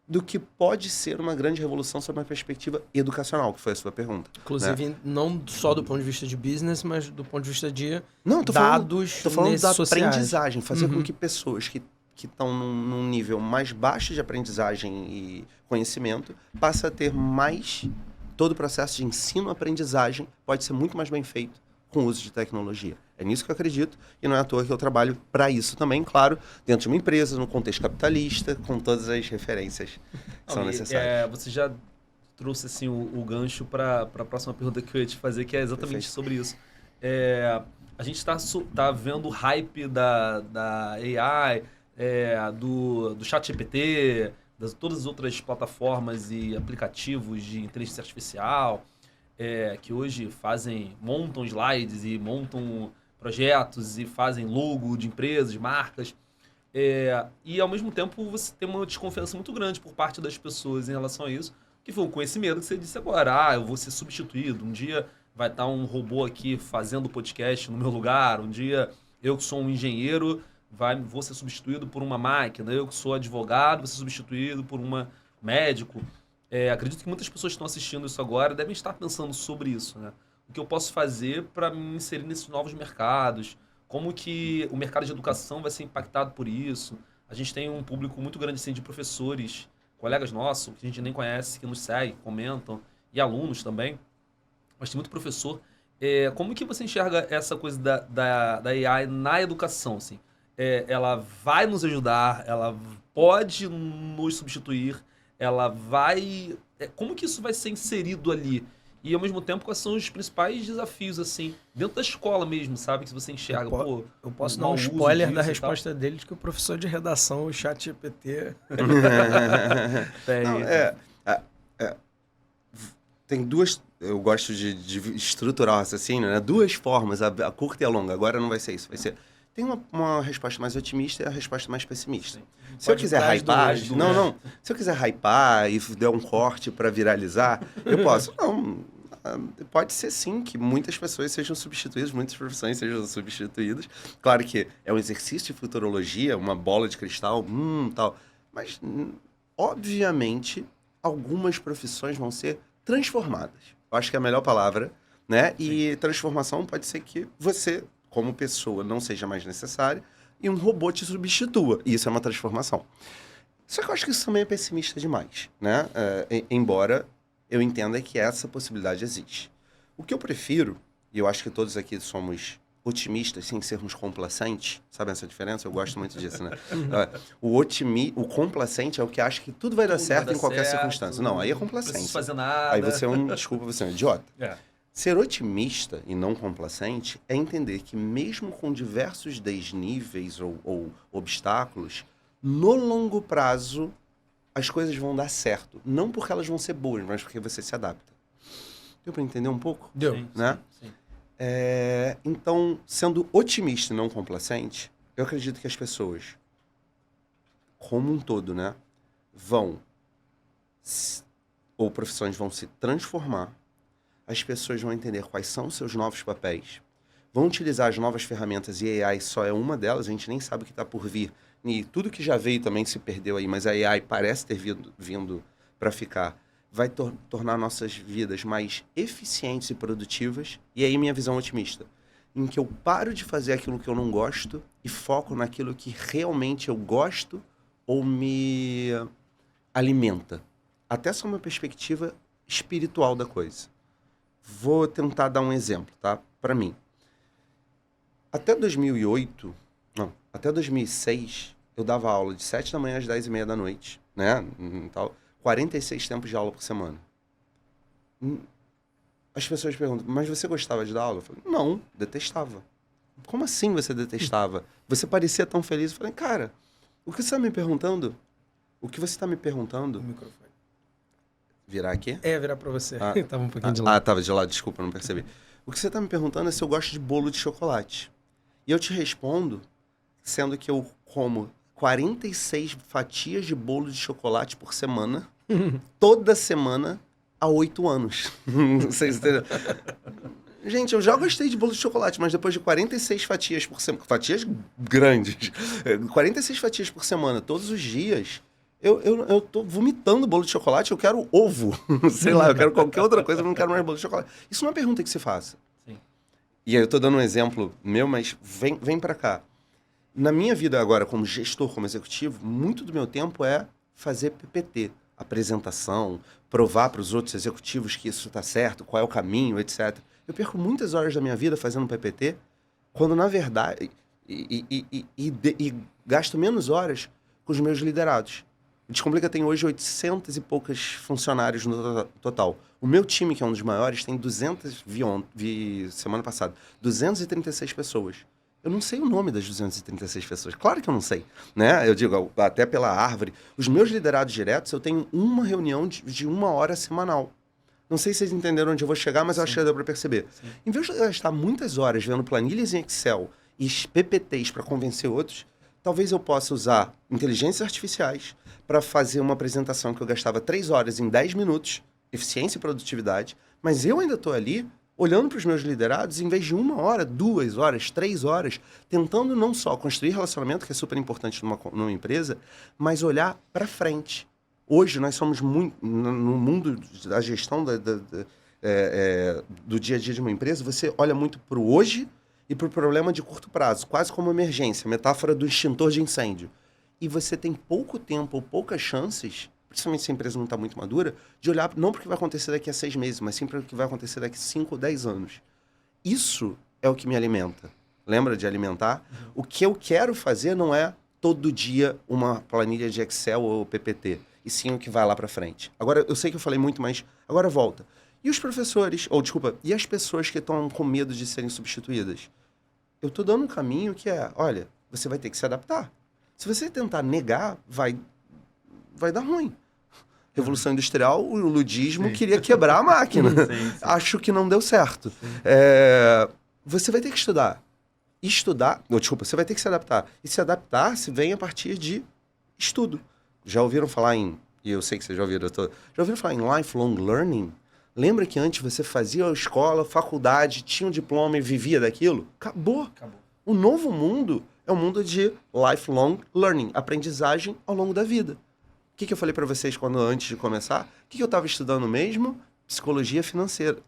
Speaker 3: do que pode ser uma grande revolução sob uma perspectiva educacional, que foi a sua pergunta.
Speaker 2: Inclusive, não só do ponto de vista de business, mas do ponto de vista de
Speaker 3: Não,
Speaker 2: dados
Speaker 3: tô falando da
Speaker 2: sociais.
Speaker 3: aprendizagem, fazer com que pessoas que estão num nível mais baixo de aprendizagem e conhecimento passem a ter mais... Todo o processo de ensino-aprendizagem pode ser muito mais bem feito com o uso de tecnologia. É nisso que eu acredito, e não é à toa que eu trabalho para isso também, claro, dentro de uma empresa, no contexto capitalista, com todas as referências que são necessárias.
Speaker 1: Você já trouxe assim, o gancho para a próxima pergunta que eu ia te fazer, que é exatamente
Speaker 3: Perfeito.
Speaker 1: sobre isso. A gente tá vendo o hype da AI, do ChatGPT, das todas as outras plataformas e aplicativos de inteligência artificial, que hoje montam slides e montam projetos e fazem logo de empresas, de marcas. E ao mesmo tempo você tem uma desconfiança muito grande por parte das pessoas em relação a isso, que foi com esse medo que você disse agora, eu vou ser substituído, um dia vai estar um robô aqui fazendo podcast no meu lugar, um dia eu que sou um engenheiro vou ser substituído por uma máquina, eu que sou advogado vou ser substituído por um médico. Acredito que muitas pessoas que estão assistindo isso agora devem estar pensando sobre isso, né? O que eu posso fazer para me inserir nesses novos mercados? Como que o mercado de educação vai ser impactado por isso? A gente tem um público muito grande assim, de professores, colegas nossos, que a gente nem conhece, que nos seguem, comentam, e alunos também. Mas tem muito professor. Como que você enxerga essa coisa da AI na educação? Assim? Ela vai nos ajudar, ela pode nos substituir, ela vai... como que isso vai ser inserido ali? E, ao mesmo tempo, quais são os principais desafios, assim, dentro da escola mesmo, sabe? Que você enxerga,
Speaker 2: eu posso dar um spoiler da resposta dele, de que o professor de redação, o ChatGPT...
Speaker 3: Tem duas... Eu gosto de estruturar o raciocínio, né? Duas formas, a curta e a longa. Agora não vai ser isso, vai ser... Tem uma resposta mais otimista e a resposta mais pessimista. Se eu quiser hypar... Não. Se eu quiser hypar e der um corte para viralizar, eu posso. Não, pode ser sim que muitas pessoas sejam substituídas, muitas profissões sejam substituídas. Claro que é um exercício de futurologia, uma bola de cristal, tal. Mas, obviamente, algumas profissões vão ser transformadas. Eu acho que é a melhor palavra, né? E transformação pode ser que você... como pessoa, não seja mais necessária, e um robô te substitua. E isso é uma transformação. Só que eu acho que isso também é pessimista demais, né? Embora eu entenda que essa possibilidade existe. O que eu prefiro, e eu acho que todos aqui somos otimistas sem sermos complacentes, sabe essa diferença? Eu gosto muito disso, né? O complacente é o que acha que tudo vai dar certo em qualquer circunstância. Não, aí é complacente.
Speaker 1: Não preciso fazer nada.
Speaker 3: Aí você você é um idiota. Ser otimista e não complacente é entender que mesmo com diversos desníveis ou obstáculos, no longo prazo as coisas vão dar certo. Não porque elas vão ser boas, mas porque você se adapta. Deu para entender um pouco?
Speaker 2: Deu.
Speaker 1: Sim,
Speaker 3: né?
Speaker 1: Sim.
Speaker 3: Então, sendo otimista e não complacente, eu acredito que as pessoas, como um todo, né, ou profissões vão se transformar. As pessoas vão entender quais são os seus novos papéis, vão utilizar as novas ferramentas, e a AI só é uma delas, a gente nem sabe o que está por vir. E tudo que já veio também se perdeu aí, mas a AI parece ter vindo para ficar. Vai tornar nossas vidas mais eficientes e produtivas. E aí minha visão otimista, em que eu paro de fazer aquilo que eu não gosto e foco naquilo que realmente eu gosto ou me alimenta. Até só uma perspectiva espiritual da coisa. Vou tentar dar um exemplo, tá? Para mim. Até 2006, eu dava aula de 7 da manhã às 10h30 da noite, né? Tal, 46 tempos de aula por semana. As pessoas perguntam, mas você gostava de dar aula? Eu falei, não, detestava. Como assim você detestava? Você parecia tão feliz. Eu falei, cara, o que você está me perguntando? O que você está me perguntando...
Speaker 2: O microfone.
Speaker 3: Virar aqui?
Speaker 2: Virar pra você. Tava um pouquinho de lado.
Speaker 3: Tava de lado, desculpa, não percebi. O que você tá me perguntando é se eu gosto de bolo de chocolate. E eu te respondo, sendo que eu como 46 fatias de bolo de chocolate por semana, toda semana, há 8 anos. Não sei se entendeu. Gente, eu já gostei de bolo de chocolate, mas depois de 46 fatias por semana, fatias grandes, 46 fatias por semana, todos os dias... Eu tô vomitando bolo de chocolate, eu quero ovo. Sei lá, eu quero qualquer outra coisa, eu não quero mais bolo de chocolate. Isso não é uma pergunta que se faça.
Speaker 1: Sim.
Speaker 3: E aí eu tô dando um exemplo meu, mas vem pra cá. Na minha vida agora, como gestor, como executivo, muito do meu tempo é fazer PPT. Apresentação, provar para os outros executivos que isso tá certo, qual é o caminho, etc. Eu perco muitas horas da minha vida fazendo PPT, quando na verdade... E gasto menos horas com os meus liderados. O Descomplica tem hoje 800 e poucas funcionários no total. O meu time, que é um dos maiores, tem 200, vi semana passada, 236 pessoas. Eu não sei o nome das 236 pessoas. Claro que eu não sei, né? Eu digo, até pela árvore. Os meus liderados diretos, eu tenho uma reunião de 1 hora semanal. Não sei se vocês entenderam onde eu vou chegar, mas eu acho que deu para perceber. Sim. Em vez de gastar muitas horas vendo planilhas em Excel e PPTs para convencer outros, talvez eu possa usar inteligências artificiais para fazer uma apresentação que eu gastava 3 horas em 10 minutos, eficiência e produtividade, mas eu ainda estou ali olhando para os meus liderados em vez de 1 hora, 2 horas, 3 horas, tentando não só construir relacionamento, que é super importante numa empresa, mas olhar para frente. Hoje nós somos muito, no mundo da gestão do dia a dia de uma empresa, você olha muito para o hoje e para o problema de curto prazo, quase como emergência, metáfora do extintor de incêndio. E você tem pouco tempo ou poucas chances, principalmente se a empresa não está muito madura, de olhar não para o que vai acontecer daqui a 6 meses, mas sim para o que vai acontecer daqui a 5 ou 10 anos. Isso é o que me alimenta. Lembra de alimentar? O que eu quero fazer não é todo dia uma planilha de Excel ou PPT, e sim o que vai lá para frente. Agora, eu sei que eu falei muito, mas agora volta. E os professores, e as pessoas que estão com medo de serem substituídas? Eu estou dando um caminho que é, olha, você vai ter que se adaptar. Se você tentar negar, vai dar ruim. Revolução Industrial, o ludismo queria quebrar a máquina. Sim. Acho que não deu certo. Você vai ter que estudar. Você vai ter que se adaptar. E se adaptar se vem a partir de estudo. Já ouviram falar em, e eu sei que vocês já ouviram falar em lifelong learning? Lembra que antes você fazia a escola, faculdade, tinha um diploma e vivia daquilo? Acabou. O novo mundo é um mundo de lifelong learning, aprendizagem ao longo da vida. O que eu falei para vocês antes de começar? O que eu estava estudando mesmo? Psicologia financeira.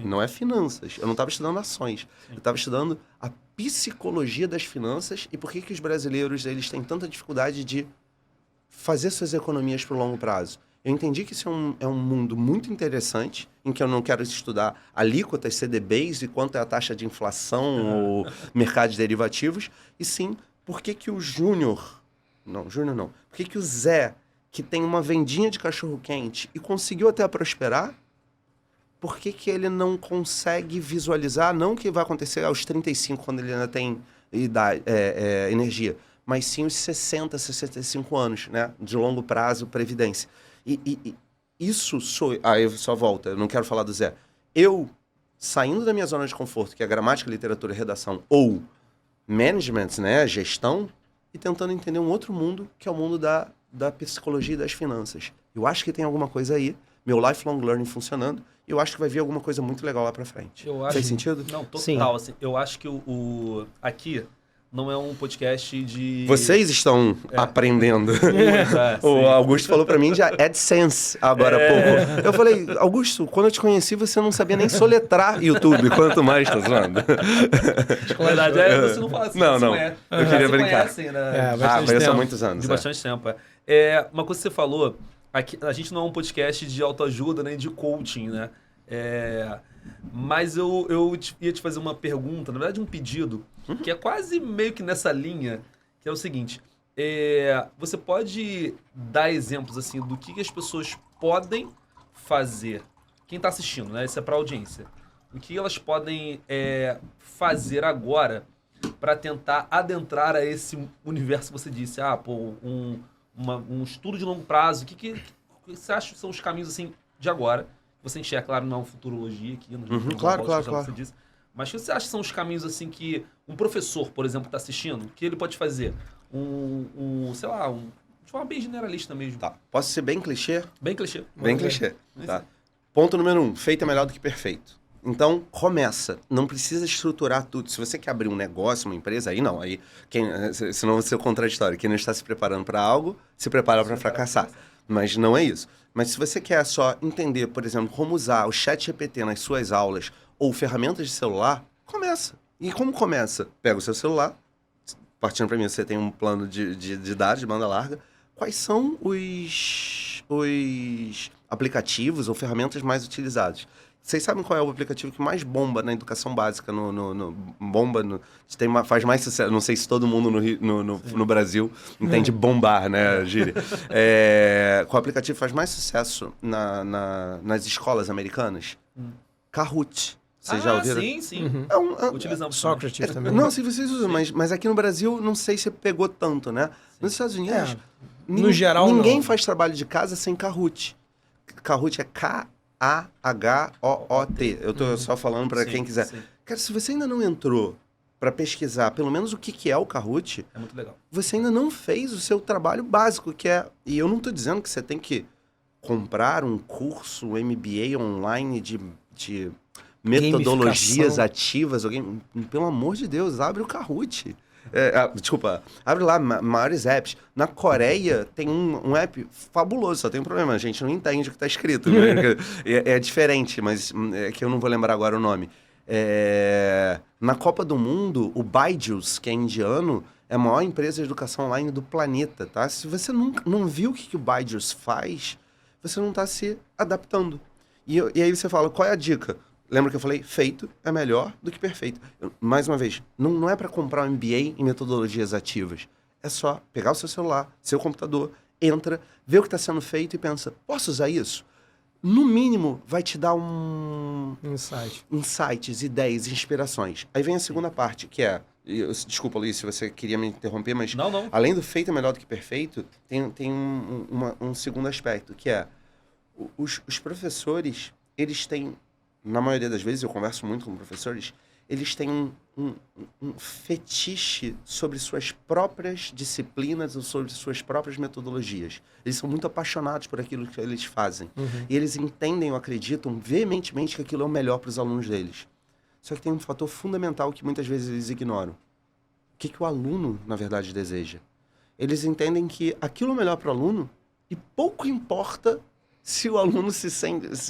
Speaker 3: Não é finanças. Eu não estava estudando ações. Eu estava estudando a psicologia das finanças e por que os brasileiros eles têm tanta dificuldade de fazer suas economias para o longo prazo. Eu entendi que isso é um mundo muito interessante, em que eu não quero estudar alíquotas, CDBs e quanto é a taxa de inflação ou mercado de derivativos, e sim, por que o Júnior não, por que o Zé, que tem uma vendinha de cachorro-quente e conseguiu até prosperar, por que ele não consegue visualizar, não o que vai acontecer aos 35, quando ele ainda tem energia, mas sim os 60, 65 anos, né, de longo prazo, previdência. E isso sou... eu só volto, eu não quero falar do Zé. Eu, saindo da minha zona de conforto, que é gramática, literatura e redação, ou management, né, gestão, e tentando entender um outro mundo, que é o mundo da psicologia e das finanças. Eu acho que tem alguma coisa aí, meu lifelong learning funcionando, e eu acho que vai vir alguma coisa muito legal lá pra frente. Faz sentido?
Speaker 1: Não, total. Assim, eu acho que aqui... não é um podcast de...
Speaker 3: Vocês estão aprendendo. O Augusto falou pra mim de AdSense agora há pouco. Eu falei, Augusto, quando eu te conheci, você não sabia nem soletrar YouTube, quanto mais, tá zoando?
Speaker 1: Na verdade, você não fala assim.
Speaker 3: Não. Eu queria brincar.
Speaker 1: Conhecem, né?
Speaker 3: Mas há muitos anos.
Speaker 1: De bastante tempo, uma coisa que você falou, aqui, a gente não é um podcast de autoajuda, nem de coaching, né? Mas eu ia te fazer uma pergunta, na verdade um pedido, que é quase meio que nessa linha, que é o seguinte, você pode dar exemplos assim do que as pessoas podem fazer, quem está assistindo, né? Isso é para a audiência, o que elas podem fazer agora para tentar adentrar a esse universo que você disse, um estudo de longo prazo, o que você acha que são os caminhos assim de agora? Você enxerga, claro, não é uma futurologia aqui.
Speaker 3: Claro.
Speaker 1: Você disse, mas o que você acha que são os caminhos assim que um professor, por exemplo, que está assistindo, que ele pode fazer? Sei lá, de forma bem generalista mesmo.
Speaker 3: Tá. Posso ser bem clichê?
Speaker 1: Bem clichê.
Speaker 3: Bem clichê. Tá. Ponto número 1. Feito é melhor do que perfeito. Então, começa. Não precisa estruturar tudo. Se você quer abrir um negócio, uma empresa, aí não. Aí, senão você é contraditório. Quem não está se preparando para algo, se prepara para fracassar. Mas não é isso. Mas se você quer só entender, por exemplo, como usar o ChatGPT nas suas aulas ou ferramentas de celular, começa. E como começa? Pega o seu celular, partindo para mim, você tem um plano de dados, de banda larga. Quais são os aplicativos ou ferramentas mais utilizados? Vocês sabem qual é o aplicativo que mais bomba na educação básica? Faz mais sucesso. Não sei se todo mundo no Brasil entende bombar, né, gíria? Qual aplicativo faz mais sucesso nas escolas americanas? Kahoot. Vocês já ouviram?
Speaker 1: Sim. Utilizamos.
Speaker 2: Sócrates também.
Speaker 3: Não, sim, vocês usam, mas aqui no Brasil, não sei se pegou tanto, né? Nos Estados Unidos,
Speaker 2: no geral,
Speaker 3: ninguém
Speaker 2: não.
Speaker 3: faz trabalho de casa sem Kahoot. Kahoot é Kahoot. Eu tô só falando para quem quiser.
Speaker 1: Sim.
Speaker 3: Cara, se você ainda não entrou para pesquisar pelo menos o que é o Kahoot,
Speaker 1: É muito legal.
Speaker 3: você ainda não fez o seu trabalho básico, que é... E eu não tô dizendo que você tem que comprar um curso, um MBA online de metodologias ativas. Pelo amor de Deus, abre o Kahoot. Desculpa, abre lá, maiores apps. Na Coreia tem um app fabuloso, só tem um problema, a gente não entende o que está escrito. Né? É diferente, mas é que eu não vou lembrar agora o nome. Na Copa do Mundo, o Byju's, que é indiano, é a maior empresa de educação online do planeta, tá? Se você não viu o que o Byju's faz, você não está se adaptando. E aí você fala, qual é a dica? Lembra que eu falei? Feito é melhor do que perfeito. Mais uma vez, não é para comprar um MBA em metodologias ativas. É só pegar o seu celular, seu computador, entra, vê o que está sendo feito e pensa, posso usar isso? No mínimo, vai te dar insights, ideias, inspirações. Aí vem a segunda parte, que é... Desculpa, Luiz, se você queria me interromper, mas...
Speaker 1: Não.
Speaker 3: Além do feito é melhor do que perfeito, tem um segundo aspecto, que é... Os professores, eles têm... Na maioria das vezes, eu converso muito com professores, eles têm um fetiche sobre suas próprias disciplinas ou sobre suas próprias metodologias. Eles são muito apaixonados por aquilo que eles fazem. E eles entendem ou acreditam veementemente que aquilo é o melhor para os alunos deles. Só que tem um fator fundamental que muitas vezes eles ignoram. O que o aluno, na verdade, deseja? Eles entendem que aquilo é o melhor para o aluno e pouco importa se o aluno se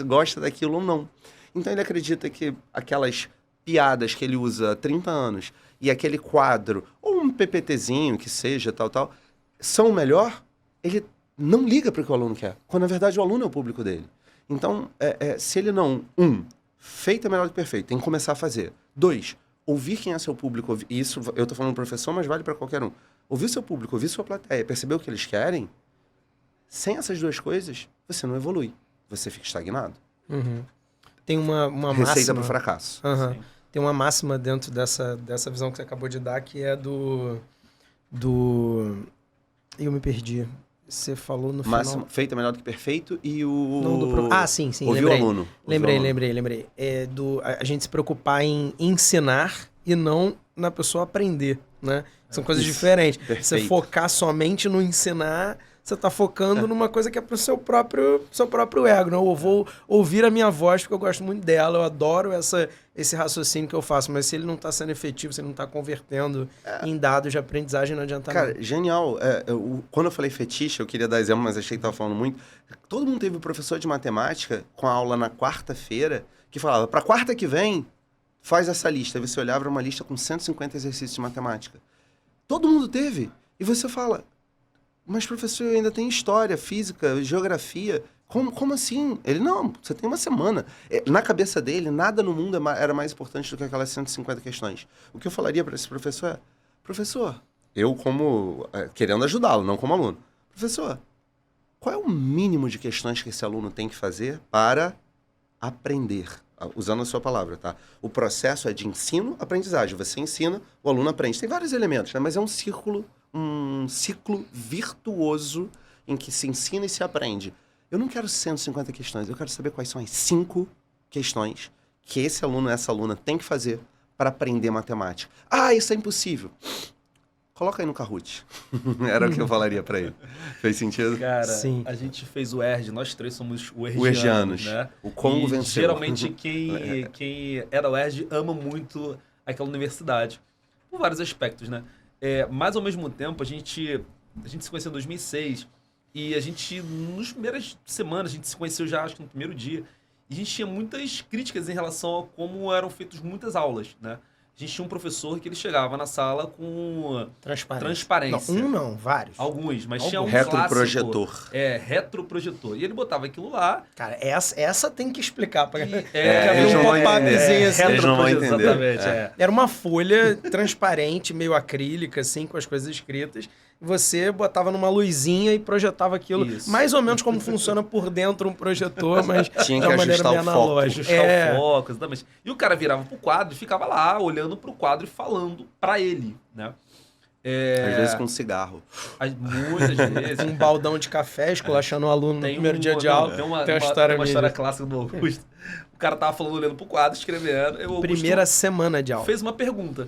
Speaker 3: gosta daquilo ou não. Então ele acredita que aquelas piadas que ele usa há 30 anos e aquele quadro, ou um PPTzinho que seja, tal, são o melhor, ele não liga para o que o aluno quer, quando na verdade o aluno é o público dele. Então, se ele não... Feito é melhor do que perfeito, tem que começar a fazer. 2, ouvir quem é seu público. Isso eu estou falando professor, mas vale para qualquer um. Ouvir seu público, ouvir sua plateia, perceber o que eles querem. Sem essas duas coisas, você não evolui. Você fica estagnado.
Speaker 2: Tem uma
Speaker 3: Receita
Speaker 2: máxima...
Speaker 3: para o fracasso.
Speaker 2: Tem uma máxima dentro dessa visão que você acabou de dar, que é eu me perdi. Você falou no
Speaker 3: Máximo,
Speaker 2: final...
Speaker 3: feito é melhor do que perfeito e o...
Speaker 2: Não, sim,
Speaker 3: ouvir
Speaker 2: lembrei.
Speaker 3: o aluno.
Speaker 2: Lembrei. A gente se preocupar em ensinar e não na pessoa aprender, né? São coisas diferentes.
Speaker 3: Perfeito.
Speaker 2: Você focar somente no ensinar... Você está focando numa coisa que é para o seu próprio ego. Né? Eu vou ouvir a minha voz porque eu gosto muito dela, eu adoro esse raciocínio que eu faço, mas se ele não está sendo efetivo, se ele não está convertendo em dados de aprendizagem, não adianta nada.
Speaker 3: Cara, genial. Quando eu falei fetiche, eu queria dar exemplo, mas achei que estava falando muito. Todo mundo teve professor de matemática com a aula na quarta-feira que falava, para quarta que vem, faz essa lista. Aí você olhava uma lista com 150 exercícios de matemática. Todo mundo teve. E você fala... Mas, professor, eu ainda tenho história, física, geografia. Como assim? Ele, não, você tem uma semana. Na cabeça dele, nada no mundo era mais importante do que aquelas 150 questões. O que eu falaria para esse professor é, professor, eu querendo ajudá-lo, não como aluno. Professor, qual é o mínimo de questões que esse aluno tem que fazer para aprender? Usando a sua palavra, tá? O processo é de ensino-aprendizagem. Você ensina, o aluno aprende. Tem vários elementos, né? Mas é um ciclo virtuoso em que se ensina e se aprende. Eu não quero 150 questões, eu quero saber quais são as 5 questões que esse aluno ou essa aluna tem que fazer para aprender matemática. Ah, isso é impossível. coloca aí no Kahoot. Era o que eu falaria pra ele. Fez sentido?
Speaker 1: Cara,
Speaker 2: Sim.
Speaker 1: a gente fez o ERJ, nós três somos o
Speaker 3: O
Speaker 1: ERJanos,
Speaker 3: Ergianos.
Speaker 1: né?
Speaker 3: O Congo
Speaker 1: E
Speaker 3: venceu.
Speaker 1: geralmente quem é da UERJ ama muito aquela universidade, por vários aspectos, né? Mas ao mesmo tempo, a gente se conheceu em 2006 e a gente, nas primeiras semanas, a gente se conheceu já, acho que no primeiro dia, e a gente tinha muitas críticas em relação a como eram feitas muitas aulas, né? A gente tinha um professor que ele chegava na sala com transparência.
Speaker 2: Não, vários.
Speaker 1: Alguns, mas tinha um
Speaker 3: Retroprojetor.
Speaker 1: clássico. Retroprojetor. E ele botava aquilo lá.
Speaker 2: Cara, essa tem que explicar pra
Speaker 1: E,
Speaker 3: eles não vão entender.
Speaker 2: assim.
Speaker 3: Eles não vão entender.
Speaker 1: Exatamente,
Speaker 2: Era uma folha transparente, meio acrílica, assim, com as coisas escritas. Você botava numa luzinha e projetava aquilo.
Speaker 1: Isso.
Speaker 2: Mais ou menos como funciona por dentro um projetor, mas
Speaker 3: Tinha
Speaker 2: de
Speaker 3: que
Speaker 2: uma maneira
Speaker 3: ajustar
Speaker 2: meio
Speaker 3: o foco.
Speaker 2: analógica.
Speaker 1: Ajustar o foco, exatamente. E o cara virava pro quadro e ficava lá, olhando pro quadro e falando pra ele, né?
Speaker 3: Às vezes com cigarro.
Speaker 1: Muitas vezes.
Speaker 2: Um baldão de café, esculachando o aluno no primeiro dia de aula.
Speaker 1: Tem uma
Speaker 2: história minha.
Speaker 1: clássica do Augusto. O cara tava falando, olhando pro quadro, escrevendo. E o Augusto
Speaker 2: Primeira semana de aula.
Speaker 1: fez uma pergunta.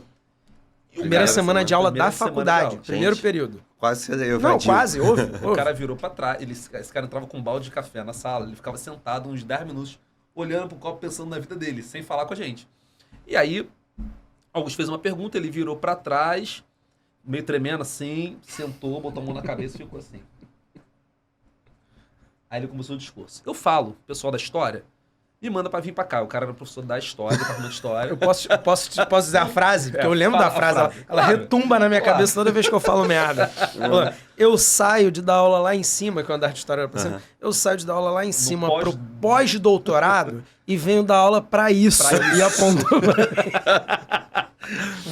Speaker 1: E o
Speaker 2: Primeira
Speaker 1: cara-
Speaker 2: semana de aula
Speaker 1: primeira
Speaker 2: da
Speaker 1: semana
Speaker 2: faculdade.
Speaker 1: de aula.
Speaker 2: Primeiro
Speaker 3: Gente.
Speaker 2: período.
Speaker 3: Quase eu
Speaker 2: Não, quase, houve.
Speaker 1: O cara virou pra trás, esse cara entrava com um balde de café na sala, ele ficava sentado uns 10 minutos, olhando pro copo, pensando na vida dele, sem falar com a gente. E aí, Augusto fez uma pergunta, ele virou pra trás, meio tremendo assim, sentou, botou a mão na cabeça e ficou assim. Aí ele começou o discurso. Eu falo, pessoal da história, me manda pra vir pra cá. O cara era professor da história, departamento de história.
Speaker 2: Eu posso dizer a frase? Porque eu lembro
Speaker 1: fala
Speaker 2: da
Speaker 1: a
Speaker 2: frase.
Speaker 1: frase.
Speaker 2: Ela
Speaker 1: Claro.
Speaker 2: retumba na minha
Speaker 1: Claro.
Speaker 2: cabeça toda vez que eu falo merda. Fala, eu saio de dar aula lá em cima, que eu andar de história era pra cima. Eu saio de dar aula lá em cima
Speaker 1: pós-
Speaker 2: pro pós-doutorado e venho dar aula pra isso.
Speaker 1: Pra isso.
Speaker 2: E apontou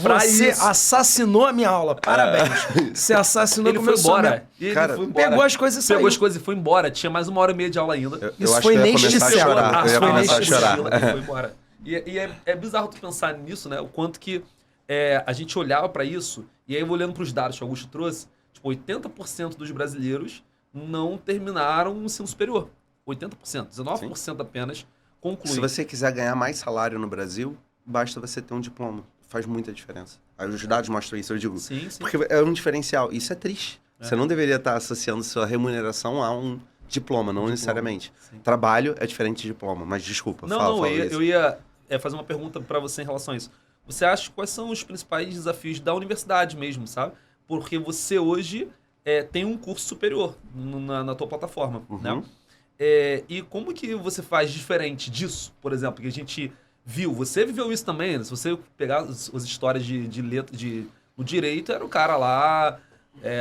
Speaker 1: Pra
Speaker 2: Você
Speaker 1: isso.
Speaker 2: assassinou a minha aula. Parabéns. Você assassinou
Speaker 1: Ele foi
Speaker 2: começou a minha-
Speaker 1: embora. E ele
Speaker 3: Cara,
Speaker 1: foi embora.
Speaker 2: Pegou as coisas e saiu.
Speaker 1: Pegou as coisas e foi embora. Tinha mais 1h30 de aula ainda.
Speaker 3: Eu
Speaker 2: Isso
Speaker 3: acho
Speaker 2: foi
Speaker 3: que eu ia
Speaker 2: neste
Speaker 3: começar a
Speaker 2: século.
Speaker 3: chorar. Eu ia
Speaker 2: Foi
Speaker 3: começar a
Speaker 2: neste
Speaker 3: chorar.
Speaker 2: século.
Speaker 1: Ele foi embora. E é bizarro tu pensar nisso, né? O quanto que a gente olhava pra isso, e aí eu vou olhando pros dados que o Augusto trouxe, tipo, 80% dos brasileiros não terminaram o ensino superior. 80%. 19% apenas concluem.
Speaker 3: Se você quiser ganhar mais salário no Brasil, basta você ter um diploma. Faz muita diferença. Aí os dados mostram isso, eu digo.
Speaker 1: Sim, sim.
Speaker 3: Porque é um diferencial. Isso é triste. Você não deveria estar associando sua remuneração a um diploma, não necessariamente.
Speaker 1: Sim.
Speaker 3: Trabalho é diferente de diploma, mas desculpa, fala isso.
Speaker 1: eu ia fazer uma pergunta pra você em relação a isso. Você acha quais são os principais desafios da universidade mesmo, sabe? Porque você hoje tem um curso superior na tua plataforma, né? E como que você faz diferente disso, por exemplo, que a gente viu? Você viveu isso também, né? Se você pegar as histórias de letra, no direito, era o cara lá,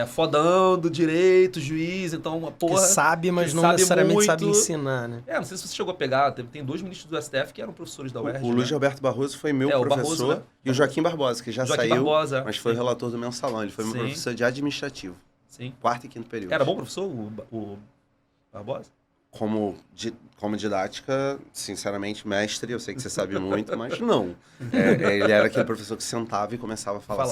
Speaker 1: fodão do direito, juiz, então uma
Speaker 2: Que
Speaker 1: porra...
Speaker 2: sabe, mas
Speaker 1: que
Speaker 2: não
Speaker 1: sabe
Speaker 2: necessariamente sabe
Speaker 1: muito.
Speaker 2: ensinar, né?
Speaker 1: Não sei se você chegou a pegar, tem 2 ministros do STF que eram professores da UERJ.
Speaker 3: O Luiz
Speaker 1: né?
Speaker 3: Alberto Barroso foi meu
Speaker 1: o
Speaker 3: professor,
Speaker 1: Barroso, né?
Speaker 3: e o Joaquim Barbosa, que já
Speaker 1: Joaquim
Speaker 3: saiu,
Speaker 1: Barbosa,
Speaker 3: mas foi
Speaker 1: sim.
Speaker 3: relator do mensalão. Ele foi meu
Speaker 1: Sim.
Speaker 3: professor de administrativo,
Speaker 1: Sim.
Speaker 3: 4º e 5º período.
Speaker 1: Era bom professor, o Barbosa?
Speaker 3: Como didática, sinceramente, mestre, eu sei que você sabe muito, mas não. Ele era aquele professor que sentava e começava a falar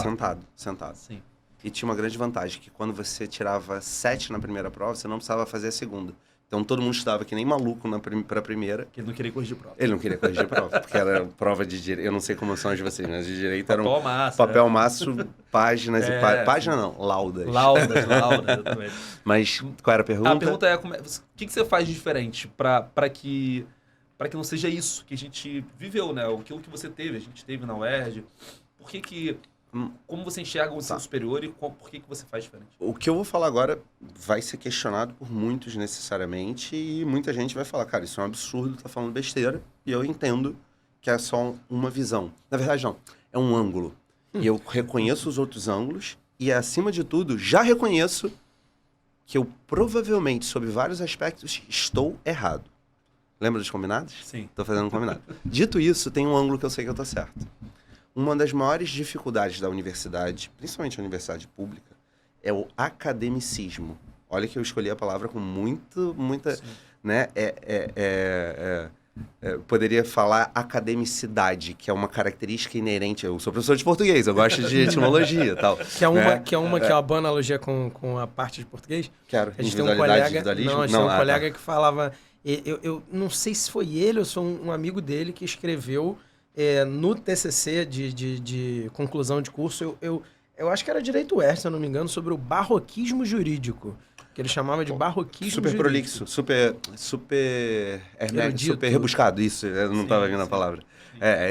Speaker 3: sentado.
Speaker 1: Sim.
Speaker 3: E tinha uma grande vantagem, que quando você tirava 7 na primeira prova, você não precisava fazer a segunda. Então todo mundo estudava que nem maluco para a primeira.
Speaker 1: Que ele não queria corrigir prova.
Speaker 3: Ele não queria corrigir a prova, porque era prova de direito. Eu não sei como são as de vocês, mas de direito era
Speaker 1: Papel massa.
Speaker 3: papel maço, páginas e página
Speaker 1: sim.
Speaker 3: não, laudas.
Speaker 1: Laudas, exatamente.
Speaker 3: Mas qual era a pergunta?
Speaker 1: A pergunta é, o que você faz de diferente para que não seja isso que a gente viveu, né? Aquilo que você teve, a gente teve na UERJ. Por que como você enxerga o ensino superior e por que você faz diferente?
Speaker 3: O que eu vou falar agora vai ser questionado por muitos necessariamente e muita gente vai falar, cara, isso é um absurdo, tá falando besteira. E eu entendo que é só uma visão. Na verdade, não. É um ângulo. E eu reconheço os outros ângulos e, acima de tudo, já reconheço que eu provavelmente, sob vários aspectos, estou errado. Lembra dos combinados?
Speaker 1: Sim.
Speaker 3: Tô fazendo um combinado. Dito isso, tem um ângulo que eu sei que eu tô certo. Uma das maiores dificuldades da universidade, principalmente a universidade pública, é o academicismo. Olha que eu escolhi a palavra com muita,
Speaker 1: Sim.
Speaker 3: né? Poderia falar academicidade, que é uma característica inerente. Eu sou professor de português, eu gosto de etimologia e tal.
Speaker 2: Que é uma boa analogia com a parte de português.
Speaker 3: Quero
Speaker 2: A gente tem um
Speaker 3: individualidade,
Speaker 2: colega,
Speaker 3: individualismo.
Speaker 2: não, a gente tem um
Speaker 3: tá.
Speaker 2: colega que falava, eu não sei se foi ele ou se foi um amigo dele que escreveu no TCC de conclusão de curso, Eu acho que era Direito Oeste, se eu não me engano, sobre o barroquismo jurídico. Que ele chamava de barroquismo
Speaker 3: Super
Speaker 2: jurídico.
Speaker 3: prolixo, super
Speaker 2: Erudito.
Speaker 3: super rebuscado. Isso, eu não estava vendo a palavra.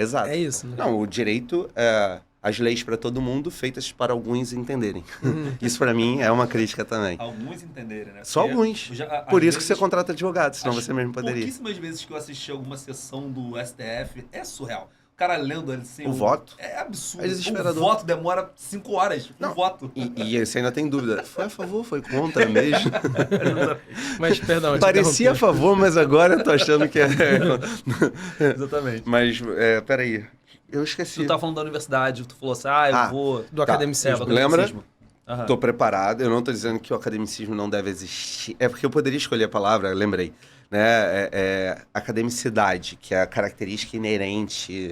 Speaker 3: Exato.
Speaker 2: É isso, né?
Speaker 3: Não, o direito é as leis para todo mundo, feitas para alguns entenderem. Isso para mim é uma crítica também.
Speaker 1: Alguns entenderem, né?
Speaker 3: Só
Speaker 1: Porque
Speaker 3: alguns. Por isso que você contrata advogado, senão você mesmo poderia.
Speaker 1: Pouquíssimas vezes que eu assisti alguma sessão do STF, é surreal. O cara lendo assim...
Speaker 3: O voto?
Speaker 1: É absurdo.
Speaker 3: É desesperador.
Speaker 1: O voto demora 5 horas.
Speaker 3: Não.
Speaker 1: O voto.
Speaker 3: E você ainda tem dúvida. Foi a favor, foi contra mesmo?
Speaker 2: Mas, perdão, te
Speaker 3: Parecia a
Speaker 2: interrompi.
Speaker 3: favor, mas agora eu tô achando que é...
Speaker 1: Exatamente.
Speaker 3: Mas, peraí. Eu esqueci.
Speaker 1: Tu tava falando da universidade, tu falou assim, eu vou...
Speaker 2: Do academicismo.
Speaker 1: do
Speaker 3: Lembra?
Speaker 1: academicismo. Aham.
Speaker 3: Tô preparado. Eu não tô dizendo que o academicismo não deve existir. É porque eu poderia escolher a palavra, lembrei. Né? Academicidade, que é a característica inerente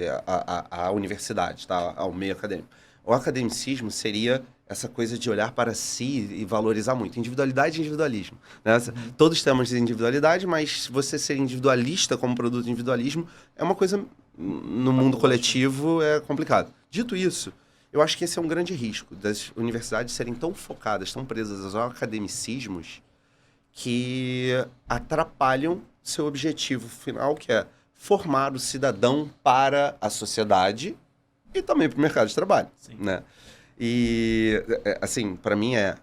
Speaker 3: à universidade, tá? Ao meio acadêmico. O academicismo seria essa coisa de olhar para si e valorizar muito. Individualidade e individualismo. Né? Todos temos individualidade, mas você ser individualista como produto de individualismo é uma coisa, no mundo coletivo, é complicado. Dito isso, eu acho que esse é um grande risco das universidades serem tão focadas, tão presas aos academicismos, que atrapalham seu objetivo final, que é formar o cidadão para a sociedade e também para o mercado de trabalho.
Speaker 1: Sim.
Speaker 3: Né? E, assim, para mim é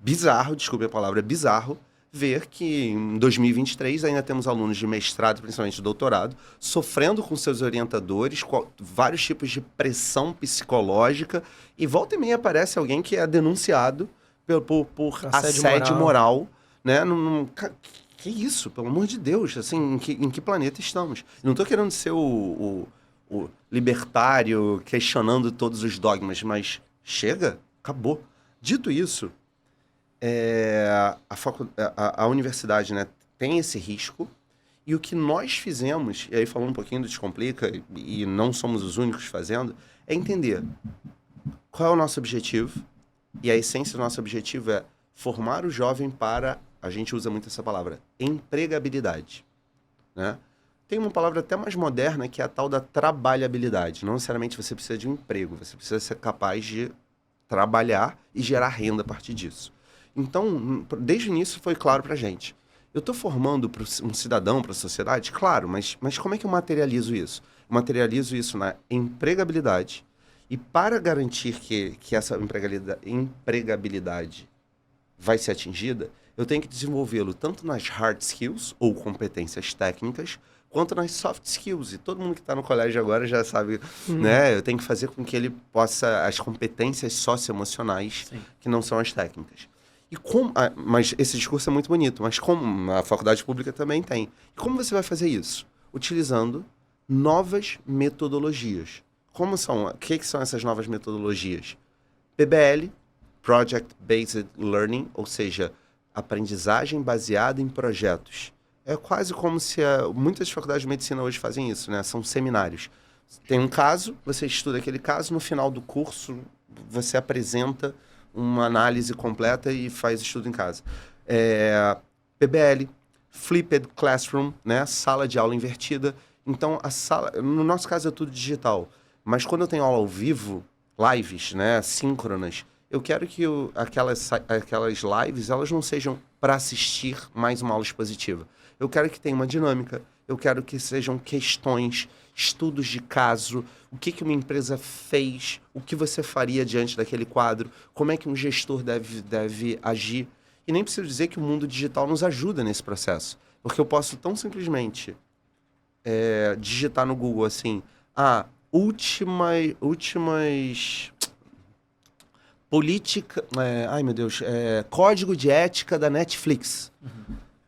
Speaker 3: bizarro, desculpe a palavra, é bizarro ver que em 2023 ainda temos alunos de mestrado, principalmente de doutorado, sofrendo com seus orientadores, com vários tipos de pressão psicológica, e volta e meia aparece alguém que é denunciado por assédio moral, né? Que isso, pelo amor de Deus, assim, em que planeta estamos? Não estou querendo ser o libertário questionando todos os dogmas, mas chega, acabou. Dito isso, a universidade, né, tem esse risco, e o que nós fizemos, e aí falando um pouquinho do Descomplica, e não somos os únicos fazendo, é entender qual é o nosso objetivo, e a essência do nosso objetivo é formar o jovem para, a gente usa muito essa palavra, empregabilidade, né? Tem uma palavra até mais moderna, que é a tal da trabalhabilidade. Não necessariamente você precisa de um emprego, você precisa ser capaz de trabalhar e gerar renda a partir disso. Então, desde o início foi claro pra gente. Eu estou formando um cidadão para a sociedade? Claro, mas como é que eu materializo isso? Eu materializo isso na empregabilidade, e para garantir que essa empregabilidade vai ser atingida, eu tenho que desenvolvê-lo tanto nas hard skills, ou competências técnicas, quanto nas soft skills. E todo mundo que está no colégio agora já sabe, né? Eu tenho que fazer com que ele possa as competências socioemocionais,
Speaker 1: Sim.
Speaker 3: que não são as técnicas. Mas esse discurso é muito bonito, mas como a faculdade pública também tem. E como você vai fazer isso? Utilizando novas metodologias. O que são essas novas metodologias? PBL, Project Based Learning, ou seja, aprendizagem baseada em projetos. É quase como se muitas faculdades de medicina hoje fazem isso, né? São seminários. Tem um caso, você estuda aquele caso, no final do curso você apresenta uma análise completa e faz estudo em casa. PBL, Flipped Classroom, né? Sala de aula invertida. Então, no nosso caso é tudo digital, mas quando eu tenho aula ao vivo, lives, né? Síncronas, eu quero que aquelas lives elas não sejam para assistir mais uma aula expositiva. Eu quero que tenha uma dinâmica, eu quero que sejam questões, estudos de caso, o que uma empresa fez, o que você faria diante daquele quadro, como é que um gestor deve agir. E nem preciso dizer que o mundo digital nos ajuda nesse processo, porque eu posso tão simplesmente digitar no Google assim, últimas política, código de ética da Netflix.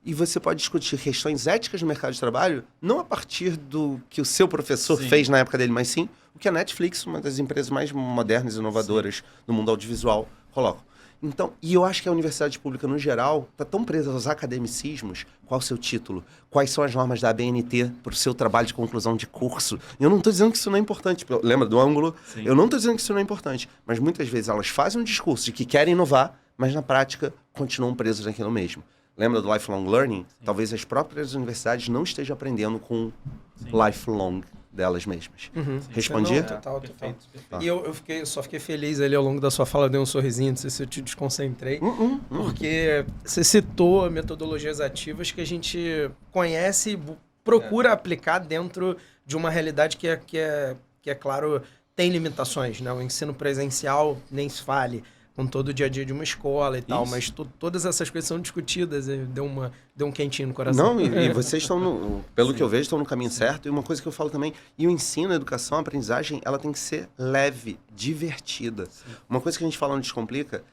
Speaker 3: E você pode discutir questões éticas no mercado de trabalho, não a partir do que o seu professor fez na época dele, mas sim o que a Netflix, uma das empresas mais modernas e inovadoras do mundo audiovisual, coloca. Então, e eu acho que a universidade pública, no geral, está tão presa aos academicismos. Qual o seu título? Quais são as normas da ABNT para o seu trabalho de conclusão de curso? Eu não estou dizendo que isso não é importante. Lembra do ângulo? Sim. Eu não estou dizendo que isso não é importante. Mas muitas vezes elas fazem um discurso de que querem inovar, mas na prática continuam presos naquilo mesmo. Lembra do lifelong learning? Sim. Talvez as próprias universidades não estejam aprendendo com lifelong delas mesmas.
Speaker 2: Uhum.
Speaker 3: Respondi?
Speaker 2: Não, total.
Speaker 1: Perfeito.
Speaker 2: E eu só fiquei feliz ali ao longo da sua fala, dei um sorrisinho, não sei se eu te desconcentrei, porque você citou metodologias ativas que a gente conhece e procura aplicar dentro de uma realidade que é claro, tem limitações, né? O ensino presencial nem se fale, com todo o dia a dia de uma escola e tal, mas todas essas coisas são discutidas, e deu um quentinho no coração.
Speaker 3: Não, e vocês estão, pelo que eu vejo, estão no caminho certo. E uma coisa que eu falo também, e o ensino, a educação, a aprendizagem, ela tem que ser leve, divertida. Uma coisa que a gente fala no Descomplica,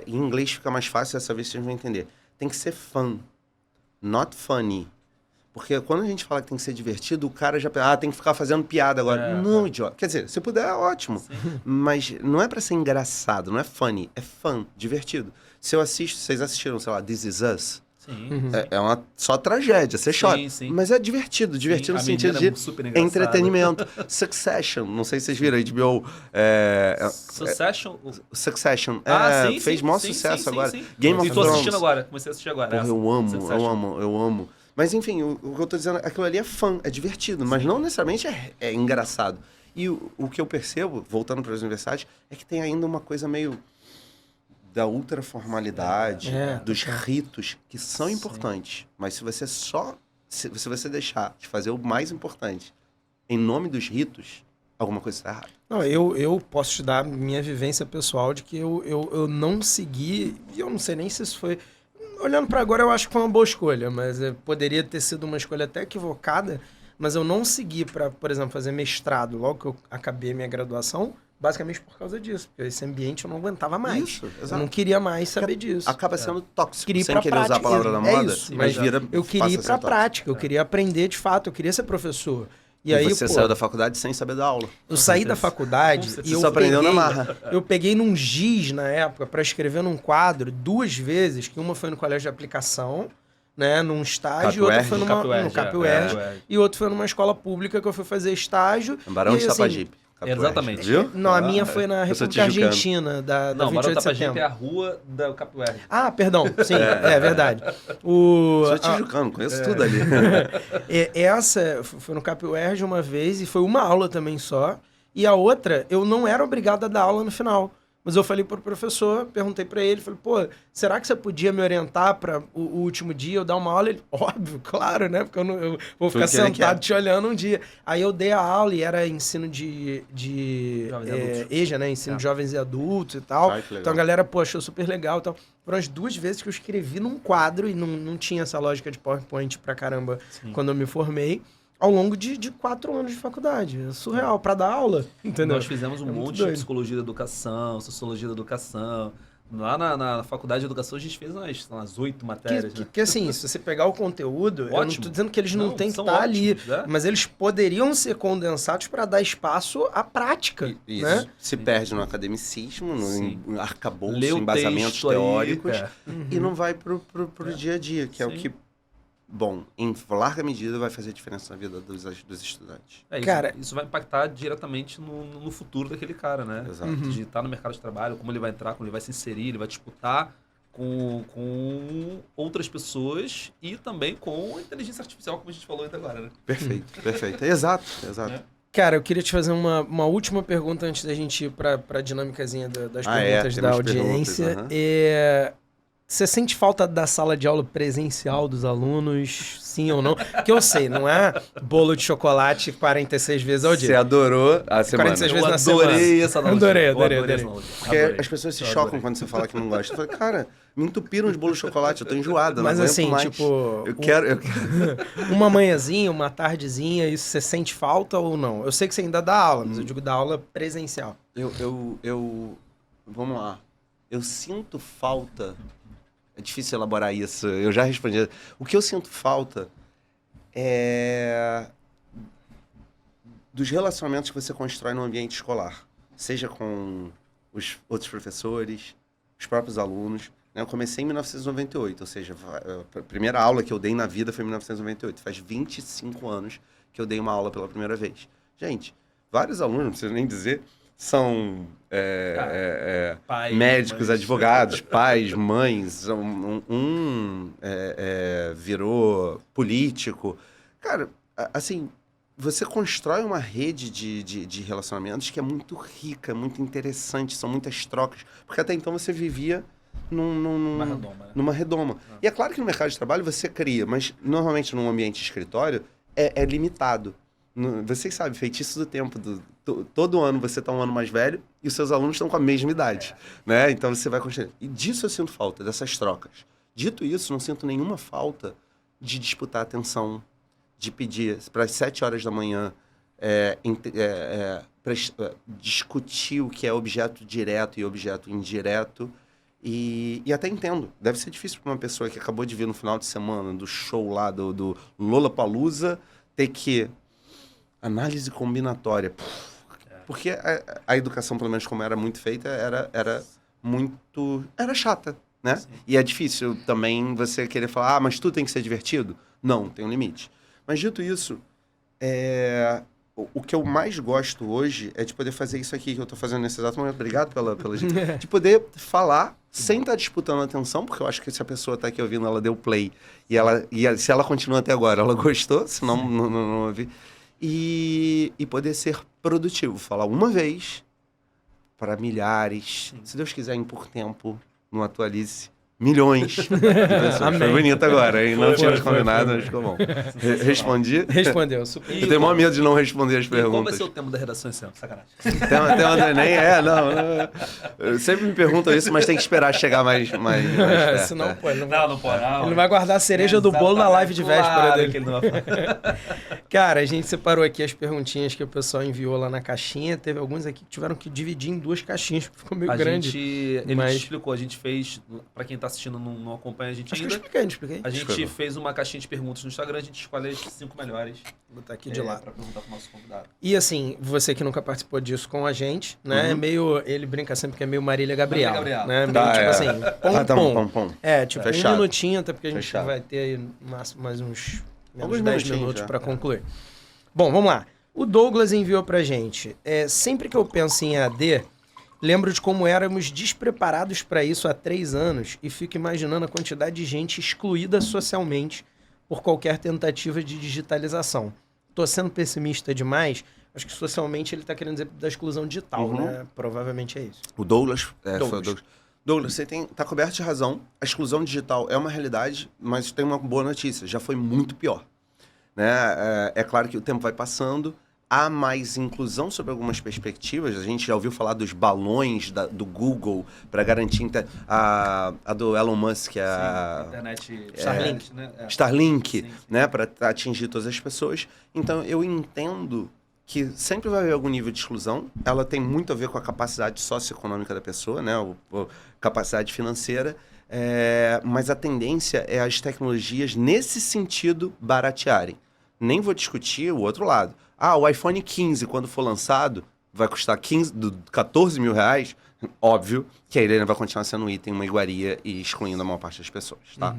Speaker 3: em inglês fica mais fácil, dessa vez vocês vão entender. Tem que ser fun, not funny. Porque quando a gente fala que tem que ser divertido, o cara já pensa, tem que ficar fazendo piada agora. Não, idiota. Quer dizer, se puder, é ótimo. Sim. Mas não é pra ser engraçado, não é funny, é fun, divertido. Se eu assisto, vocês assistiram, sei lá, This Is Us?
Speaker 1: Sim.
Speaker 3: É uma só tragédia, você chora. Sim. Mas é divertido no sentido de entretenimento. Succession, não sei se vocês viram, HBO. Succession. Fez maior sucesso agora.
Speaker 1: Sim.
Speaker 3: Game of Thrones.
Speaker 1: Tô assistindo agora, comecei a assistir agora.
Speaker 3: Porra, eu amo. Mas enfim, o que eu tô dizendo, aquilo ali é fun, é divertido, mas não necessariamente é engraçado. E o que eu percebo, voltando para as universidades, é que tem ainda uma coisa meio da ultraformalidade, dos ritos, que são importantes. Mas se você deixar de fazer o mais importante em nome dos ritos, alguma coisa está errada.
Speaker 2: Não, eu posso te dar minha vivência pessoal de que eu não segui, e eu não sei nem se isso foi... Olhando para agora, eu acho que foi uma boa escolha, mas poderia ter sido uma escolha até equivocada, mas eu não segui para, por exemplo, fazer mestrado logo que eu acabei minha graduação, basicamente por causa disso, porque esse ambiente eu não aguentava mais.
Speaker 3: Isso, exato.
Speaker 2: Eu não queria mais saber disso.
Speaker 3: Acaba sendo tóxico,
Speaker 2: queria
Speaker 3: sem querer usar a palavra da moda, mas vira...
Speaker 2: Eu queria ir para a prática, eu queria aprender de fato, eu queria ser professor. E aí,
Speaker 3: você saiu da faculdade sem saber dar aula.
Speaker 2: Eu saí da faculdade e
Speaker 3: eu aprendeu na marra.
Speaker 2: Eu peguei num giz na época para escrever num quadro 2 vezes, que uma foi no colégio de aplicação, né, num estágio, e outra foi no Capuerge, e outra foi numa escola pública que eu fui fazer estágio.
Speaker 3: Barão de Tapajipe.
Speaker 1: Exatamente.
Speaker 3: Viu?
Speaker 2: Não, a minha foi na República Argentina, da 28 de setembro.
Speaker 1: É a rua da Capuerge.
Speaker 2: Ah, perdão. Sim, é verdade.
Speaker 3: Sou tijucano, conheço tudo ali.
Speaker 2: Essa foi no Capuerge uma vez e foi uma aula também só. E a outra, eu não era obrigado a dar aula no final. Mas eu falei pro professor, perguntei pra ele, falei, pô, será que você podia me orientar para o último dia eu dar uma aula? Ele, óbvio, claro, né? Porque eu vou ficar sentado te olhando um dia. Aí eu dei a aula e era ensino de EJA, né? Ensino de jovens e adultos e tal. Então a galera, pô, achou super legal e tal. Foram as 2 vezes que eu escrevi num quadro e não tinha essa lógica de PowerPoint pra caramba quando eu me formei. Ao longo de 4 anos de faculdade. É surreal, para dar aula, entendeu?
Speaker 1: Nós fizemos um monte de psicologia da educação, sociologia da educação. Lá na faculdade de educação a gente fez umas 8 matérias.
Speaker 2: Que assim, se você pegar o conteúdo, eu não estou dizendo que eles não têm que estar ali,
Speaker 1: né?
Speaker 2: mas eles poderiam ser condensados para dar espaço à prática.
Speaker 3: Isso.
Speaker 2: Né?
Speaker 3: Se perde no academicismo, no arcabouço, em embasamentos teóricos, e não vai pro dia a dia, que é o que... Bom, em larga medida vai fazer diferença na vida dos estudantes.
Speaker 1: Isso vai impactar diretamente no futuro daquele cara, né?
Speaker 3: Exato.
Speaker 1: De estar no mercado de trabalho, como ele vai entrar, como ele vai se inserir, ele vai disputar com outras pessoas e também com a inteligência artificial, como a gente falou ainda agora, né?
Speaker 3: Perfeito. Exato.
Speaker 2: Cara, eu queria te fazer uma última pergunta antes da gente ir para a dinâmicazinha das perguntas da audiência. Você sente falta da sala de aula presencial dos alunos, sim ou não? Que eu sei, não é bolo de chocolate 46 vezes ao dia.
Speaker 3: Você adorou a semana.
Speaker 2: 46 vezes na semana.
Speaker 1: Adorei essa analogia.
Speaker 2: Adorei.
Speaker 3: Porque as pessoas se chocam quando você fala que não gosta. Eu falei, cara, me entupiram de bolo de chocolate, eu tô enjoada.
Speaker 2: Mas
Speaker 3: não
Speaker 2: assim,
Speaker 3: mais.
Speaker 2: tipo...
Speaker 3: Eu quero...
Speaker 2: Uma manhãzinha, uma tardezinha, isso você sente falta ou não? Eu sei que você ainda dá aula, mas eu digo da aula presencial.
Speaker 3: Vamos lá. Eu sinto falta... É difícil elaborar isso, eu já respondi. O que eu sinto falta é dos relacionamentos que você constrói no ambiente escolar. Seja com os outros professores, os próprios alunos. Eu comecei em 1998, ou seja, a primeira aula que eu dei na vida foi em 1998. Faz 25 anos que eu dei uma aula pela primeira vez. Gente, vários alunos, não preciso nem dizer... São
Speaker 1: pais,
Speaker 3: médicos,
Speaker 1: mães,
Speaker 3: advogados, pais, mães. Virou político. Cara, assim, você constrói uma rede de relacionamentos que é muito rica, muito interessante, são muitas trocas. Porque até então você vivia
Speaker 1: Uma redoma, né?
Speaker 3: numa redoma. E é claro que no mercado de trabalho você cria, mas normalmente num ambiente de escritório é limitado. Vocês sabem, feitiço do tempo. Todo ano você está um ano mais velho e os seus alunos estão com a mesma idade. Né? Então você vai construir. E disso eu sinto falta, dessas trocas. Dito isso, não sinto nenhuma falta de disputar atenção, de pedir para as 7 horas da manhã discutir o que é objeto direto e objeto indireto. E até entendo, deve ser difícil para uma pessoa que acabou de vir no final de semana do show lá do Lollapalooza ter que... Análise combinatória. Porque a educação, pelo menos como era muito feita, era chata, né? Sim. E é difícil também você querer falar, mas tudo tem que ser divertido. Não, tem um limite. Mas dito isso, o que eu mais gosto hoje é de poder fazer isso aqui que eu estou fazendo nesse exato momento. Obrigado pela de poder falar sem estar disputando atenção, porque eu acho que se a pessoa está aqui ouvindo, ela deu play. E se ela continua até agora, ela gostou, senão não ouvi. E poder ser produtivo. Falar uma vez para milhares, se Deus quiser, em por tempo, no Atualize, milhões de pessoas. Foi bonito agora, hein? Não tínhamos combinado, mas ficou bom. Respondi?
Speaker 2: Respondeu, super.
Speaker 3: Eu tenho maior medo de não responder as perguntas.
Speaker 1: Qual vai ser o tema da redação esse ano? Sacanagem.
Speaker 3: Tema do Enem? Não. Sempre me perguntam isso, mas tem que esperar chegar mais perto.
Speaker 2: Senão, pô, ele
Speaker 1: não pode.
Speaker 2: Ele não vai guardar a cereja do bolo na live de véspera dele.
Speaker 1: Que ele não vai falar.
Speaker 2: Cara, a gente separou aqui as perguntinhas que o pessoal enviou lá na caixinha. Teve alguns aqui que tiveram que dividir em 2 caixinhas, porque ficou meio grande.
Speaker 1: Ele explicou, a gente fez, pra quem tá assistindo não acompanha a gente
Speaker 2: ainda.
Speaker 1: Acho
Speaker 2: que eu expliquei.
Speaker 1: A gente fez uma caixinha de perguntas no Instagram, a gente escolhe as 5 melhores.
Speaker 2: Vou botar aqui de lado.
Speaker 1: Pra perguntar pro nosso convidado.
Speaker 2: E assim, você que nunca participou disso com a gente, né? É meio. Ele brinca sempre que é meio Marília Gabriel. Né? Meio, assim, pom. Tipo, fechado. 1 minutinho, até porque a gente vai ter aí mais uns 10 minutos para concluir. Bom, vamos lá. O Douglas enviou pra gente. Sempre que eu penso em AD, lembro de como éramos despreparados para isso há 3 anos e fico imaginando a quantidade de gente excluída socialmente por qualquer tentativa de digitalização. Tô sendo pessimista demais. Acho que socialmente ele tá querendo dizer da exclusão digital, né? Provavelmente é isso.
Speaker 3: O Douglas. Foi o Douglas. Douglas, você tá coberto de razão. A exclusão digital é uma realidade, mas tem uma boa notícia. Já foi muito pior. Né? É claro que o tempo vai passando. Há mais inclusão sobre algumas perspectivas. A gente já ouviu falar dos balões do Google para garantir a do Elon Musk, a
Speaker 1: internet
Speaker 2: Starlink,
Speaker 1: né?
Speaker 3: Starlink, né, para atingir todas as pessoas. Então eu entendo que sempre vai haver algum nível de exclusão. Ela tem muito a ver com a capacidade socioeconômica da pessoa, né, a capacidade financeira. Mas a tendência é as tecnologias nesse sentido baratearem. Nem vou discutir o outro lado. O iPhone 15, quando for lançado, vai custar 14 mil reais. Óbvio que a Helena vai continuar sendo um item, uma iguaria e excluindo a maior parte das pessoas, tá?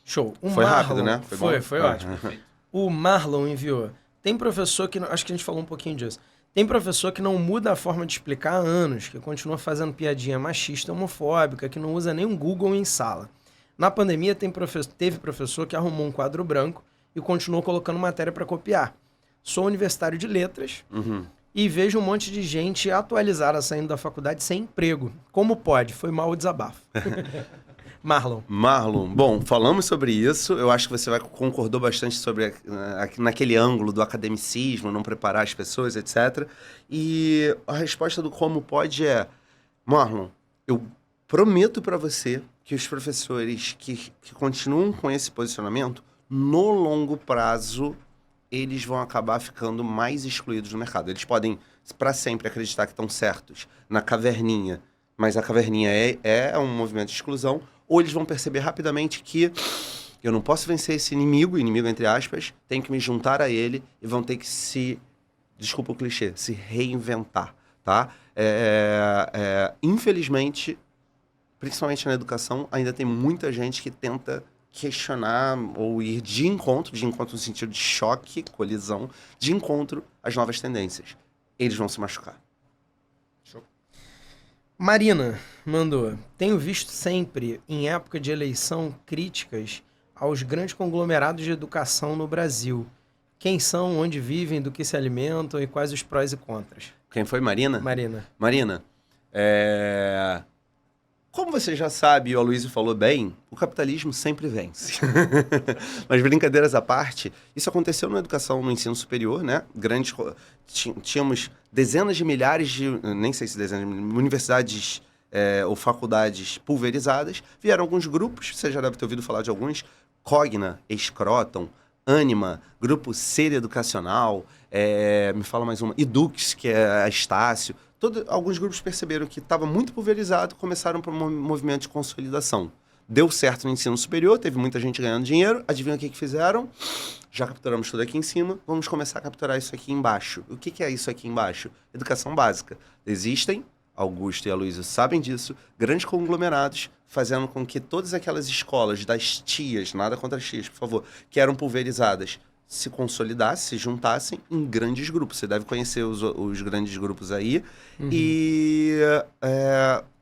Speaker 2: Show.
Speaker 3: Foi rápido, né?
Speaker 2: Foi ótimo. O Marlon enviou. Tem professor que... Acho que a gente falou um pouquinho disso. Tem professor que não muda a forma de explicar há anos, que continua fazendo piadinha machista, homofóbica, que não usa nem um Google em sala. Na pandemia, teve professor que arrumou um quadro branco e continuou colocando matéria para copiar. Sou universitário de letras e vejo um monte de gente atualizada saindo da faculdade sem emprego. Como pode? Foi mal o desabafo. Marlon,
Speaker 3: bom, falamos sobre isso. Eu acho que você concordou bastante sobre naquele ângulo do academicismo, não preparar as pessoas, etc. E a resposta do como pode Marlon, eu prometo para você que os professores que continuam com esse posicionamento, no longo prazo, eles vão acabar ficando mais excluídos do mercado. Eles podem, para sempre, acreditar que estão certos na caverninha, mas a caverninha é um movimento de exclusão, ou eles vão perceber rapidamente que eu não posso vencer esse inimigo entre aspas, tenho que me juntar a ele e vão ter que desculpa o clichê, se reinventar, tá? Infelizmente, principalmente na educação, ainda tem muita gente que tenta questionar ou ir de encontro no sentido de choque, colisão, de encontro às novas tendências. Eles vão se machucar.
Speaker 2: Show. Marina mandou. Tenho visto sempre, em época de eleição, críticas aos grandes conglomerados de educação no Brasil. quem são, onde vivem, do que se alimentam e quais os prós e contras.
Speaker 3: Quem foi, Marina?
Speaker 2: Marina.
Speaker 3: Marina, como você já sabe, e o Aloysio falou bem, o capitalismo sempre vence. Mas brincadeiras à parte, isso aconteceu na educação, no ensino superior, né? Tínhamos dezenas de milhares de, nem sei se dezenas de universidades ou faculdades pulverizadas. Vieram alguns grupos, você já deve ter ouvido falar de alguns, Cogna, Escroton, Anima, Grupo Ser Educacional, me fala mais uma, Edux, que é a Estácio. Alguns grupos perceberam que estava muito pulverizado, começaram para um movimento de consolidação. Deu certo no ensino superior, teve muita gente ganhando dinheiro. Adivinha o que fizeram? Já capturamos tudo aqui em cima, vamos começar a capturar isso aqui embaixo. O que é isso aqui embaixo? Educação básica. Existem, Augusto e Aloysio sabem disso, grandes conglomerados, fazendo com que todas aquelas escolas das tias, nada contra as tias, por favor, que eram pulverizadas, se consolidassem, se juntassem em grandes grupos. Você deve conhecer os grandes grupos aí. Uhum. E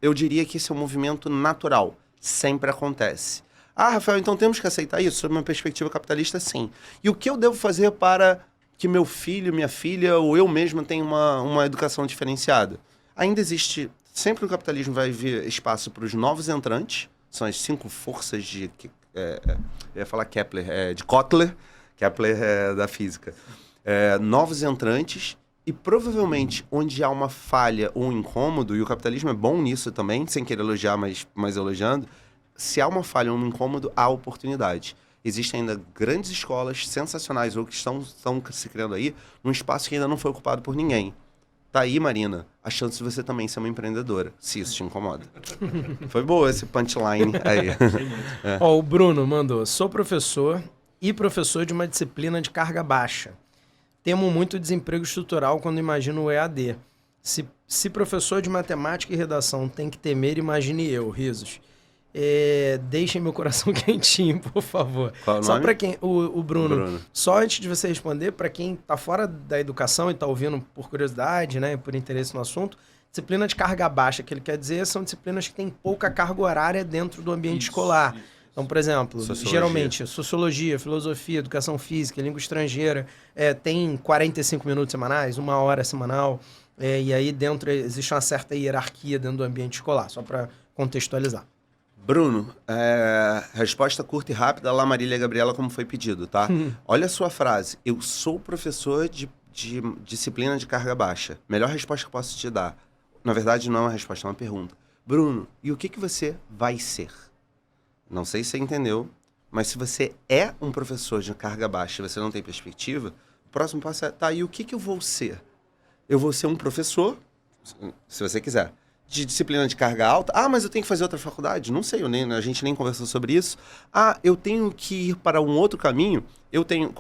Speaker 3: eu diria que esse é um movimento natural. Sempre acontece. Ah, Rafael, então temos que aceitar isso? Sob uma perspectiva capitalista, sim. E o que eu devo fazer para que meu filho, minha filha ou eu mesmo tenha uma educação diferenciada? Ainda existe... Sempre no capitalismo vai haver espaço para os novos entrantes. São as 5 forças de... eu ia falar Kepler, de Kotler. Kepler é da física. Novos entrantes e provavelmente onde há uma falha ou um incômodo, e o capitalismo é bom nisso também, sem querer elogiar, mas elogiando, se há uma falha ou um incômodo, há oportunidade. Existem ainda grandes escolas sensacionais ou que estão se criando aí num espaço que ainda não foi ocupado por ninguém. Tá aí, Marina, a chance de você também ser uma empreendedora, se isso te incomoda. Foi boa esse punchline aí.
Speaker 2: Ó, o Bruno mandou, sou professor e professor de uma disciplina de carga baixa. Temo muito desemprego estrutural quando imagino o EAD. Se professor de matemática e redação tem que temer, imagine eu, risos. Deixem meu coração quentinho, por favor.
Speaker 3: Qual o nome?
Speaker 2: Só para quem... O Bruno. Só antes de você responder, para quem está fora da educação e está ouvindo por curiosidade, né, por interesse no assunto, disciplina de carga baixa, que ele quer dizer, são disciplinas que têm pouca carga horária dentro do ambiente escolar. Então, por exemplo, geralmente, sociologia, filosofia, educação física, língua estrangeira, tem 45 minutos semanais, 1 hora semanal, e aí dentro existe uma certa hierarquia dentro do ambiente escolar, só para contextualizar.
Speaker 3: Bruno, resposta curta e rápida, lá Marília e Gabriela, como foi pedido, tá? Olha a sua frase, eu sou professor de disciplina de carga baixa. Melhor resposta que eu posso te dar. Na verdade, não é uma resposta, é uma pergunta. Bruno, e o que você vai ser? Não sei se você entendeu, mas se você é um professor de carga baixa e você não tem perspectiva, o próximo passo é, tá, e o que eu vou ser? Eu vou ser um professor, se você quiser, de disciplina de carga alta. Ah, mas eu tenho que fazer outra faculdade? Não sei, a gente nem conversou sobre isso. Ah, eu tenho que ir para um outro caminho. Eu tenho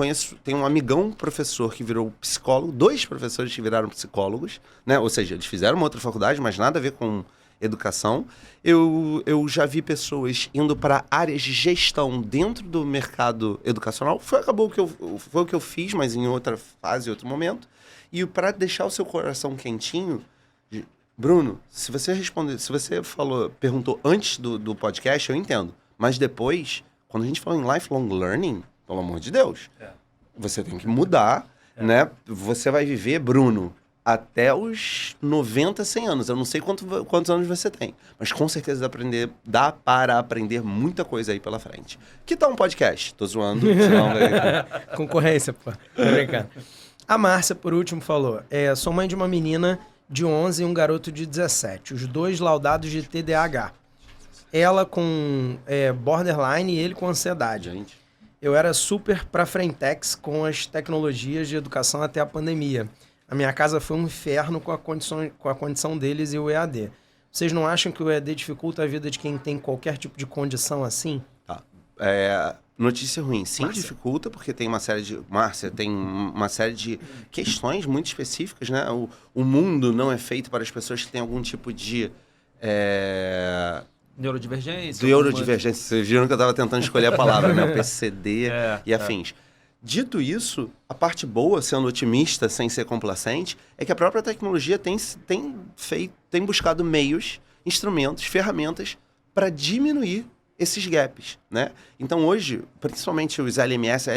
Speaker 3: um amigão professor que virou psicólogo, 2 professores que viraram psicólogos, né? Ou seja, eles fizeram uma outra faculdade, mas nada a ver com educação. Eu já vi pessoas indo para áreas de gestão dentro do mercado educacional. Foi o que eu fiz, mas em outra fase, em outro momento. E para deixar o seu coração quentinho, Bruno, se você perguntou antes do podcast, eu entendo. Mas depois, quando a gente fala em lifelong learning, pelo amor de Deus, você tem que mudar, né? Você vai viver, Bruno, até os 90, 100 anos. Eu não sei quantos anos você tem, mas com certeza dá para aprender muita coisa aí pela frente. Que tal um podcast? Tô zoando, senão vai...
Speaker 2: Concorrência, pô. Tô brincando. A Márcia, por último, falou, sou mãe de uma menina de 11 e um garoto de 17, os 2 laudados de TDAH. Ela com borderline e ele com ansiedade.
Speaker 3: Gente.
Speaker 2: Eu era super pra frentex com as tecnologias de educação até a pandemia. A minha casa foi um inferno com a condição deles e o EAD. Vocês não acham que o EAD dificulta a vida de quem tem qualquer tipo de condição assim?
Speaker 3: Tá. Notícia ruim. Sim, Márcia. Dificulta, porque tem uma série de questões muito específicas, né? O mundo não é feito para as pessoas que têm algum tipo de...
Speaker 1: Neurodivergência.
Speaker 3: Vocês viram que eu estava tentando escolher a palavra, né? O PCD e afins. Dito isso, a parte boa, sendo otimista, sem ser complacente, é que a própria tecnologia tem buscado meios, instrumentos, ferramentas para diminuir esses gaps, né? Então hoje, principalmente os LMS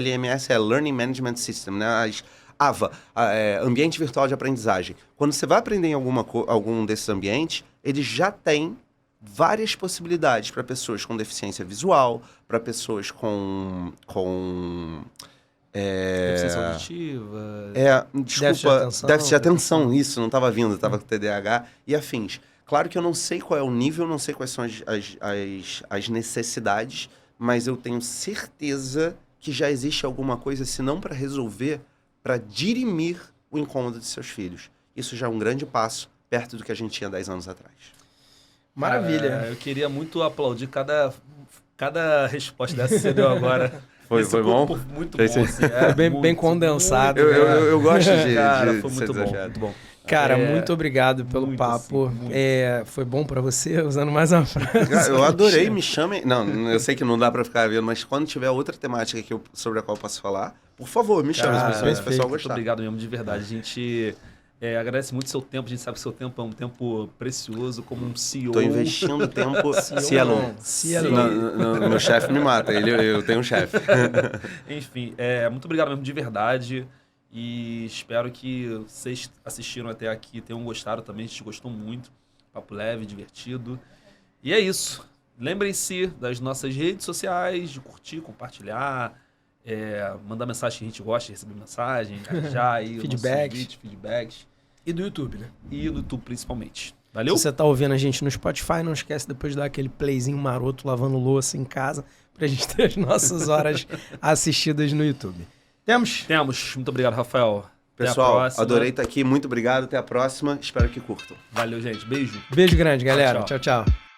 Speaker 3: é Learning Management System, né? As AVA, Ambiente Virtual de Aprendizagem. Quando você vai aprender em algum desses ambientes, ele já tem várias possibilidades para pessoas com deficiência visual, para pessoas com
Speaker 1: Deficiência auditiva.
Speaker 3: Desculpa, déficit de atenção,
Speaker 2: atenção.
Speaker 3: isso, não estava vindo, estava com TDAH e afins. Claro que eu não sei qual é o nível, não sei quais são as necessidades, mas eu tenho certeza que já existe alguma coisa, se não para resolver, para dirimir o incômodo de seus filhos. Isso já é um grande passo perto do que a gente tinha 10 anos atrás.
Speaker 2: Maravilha.
Speaker 1: Eu queria muito aplaudir cada resposta dessa que você deu agora.
Speaker 3: Foi bom?
Speaker 1: Muito
Speaker 3: Foi
Speaker 1: bom. Assim,
Speaker 2: Bem condensado.
Speaker 3: Eu gosto de
Speaker 1: Cara,
Speaker 3: de
Speaker 1: foi
Speaker 3: ser
Speaker 1: muito bom,
Speaker 3: desafiado.
Speaker 1: muito bom.
Speaker 2: Cara, muito obrigado pelo
Speaker 1: muito,
Speaker 2: papo.
Speaker 1: assim, muito.
Speaker 2: Foi bom pra você, usando mais uma frase.
Speaker 3: Eu adorei, me chamem. Não, eu sei que não dá pra ficar vendo, mas quando tiver outra temática sobre a qual eu posso falar, por favor, me chame,
Speaker 1: Cara,
Speaker 3: se o pessoal
Speaker 2: perfeito.
Speaker 1: muito
Speaker 3: gostar.
Speaker 1: obrigado mesmo, de verdade. A gente agradece muito o seu tempo. A gente sabe que o seu tempo é um tempo precioso, como um CEO.
Speaker 3: Tô investindo tempo.
Speaker 2: Cielo.
Speaker 3: Meu chefe me mata, eu tenho um chefe.
Speaker 1: Enfim, muito obrigado mesmo, de verdade. E espero que vocês assistiram até aqui tenham gostado também. A gente gostou muito. Papo leve, divertido. E é isso. Lembrem-se das nossas redes sociais, de curtir, compartilhar, mandar mensagem que a gente gosta de receber mensagem, engajar aí feedbacks.
Speaker 2: E do YouTube, né?
Speaker 1: E no YouTube principalmente. Valeu?
Speaker 2: Se você tá ouvindo a gente no Spotify, não esquece depois de dar aquele playzinho maroto lavando louça em casa pra gente ter as nossas horas assistidas no YouTube. Temos?
Speaker 1: Temos. Muito obrigado, Rafael. Até a
Speaker 3: Pessoal,
Speaker 1: próxima.
Speaker 3: adorei estar aqui. Muito obrigado. Até a próxima. Espero que curtam.
Speaker 1: Valeu, gente. Beijo.
Speaker 2: Beijo grande, galera.
Speaker 1: Tchau,
Speaker 2: Tchau, tchau.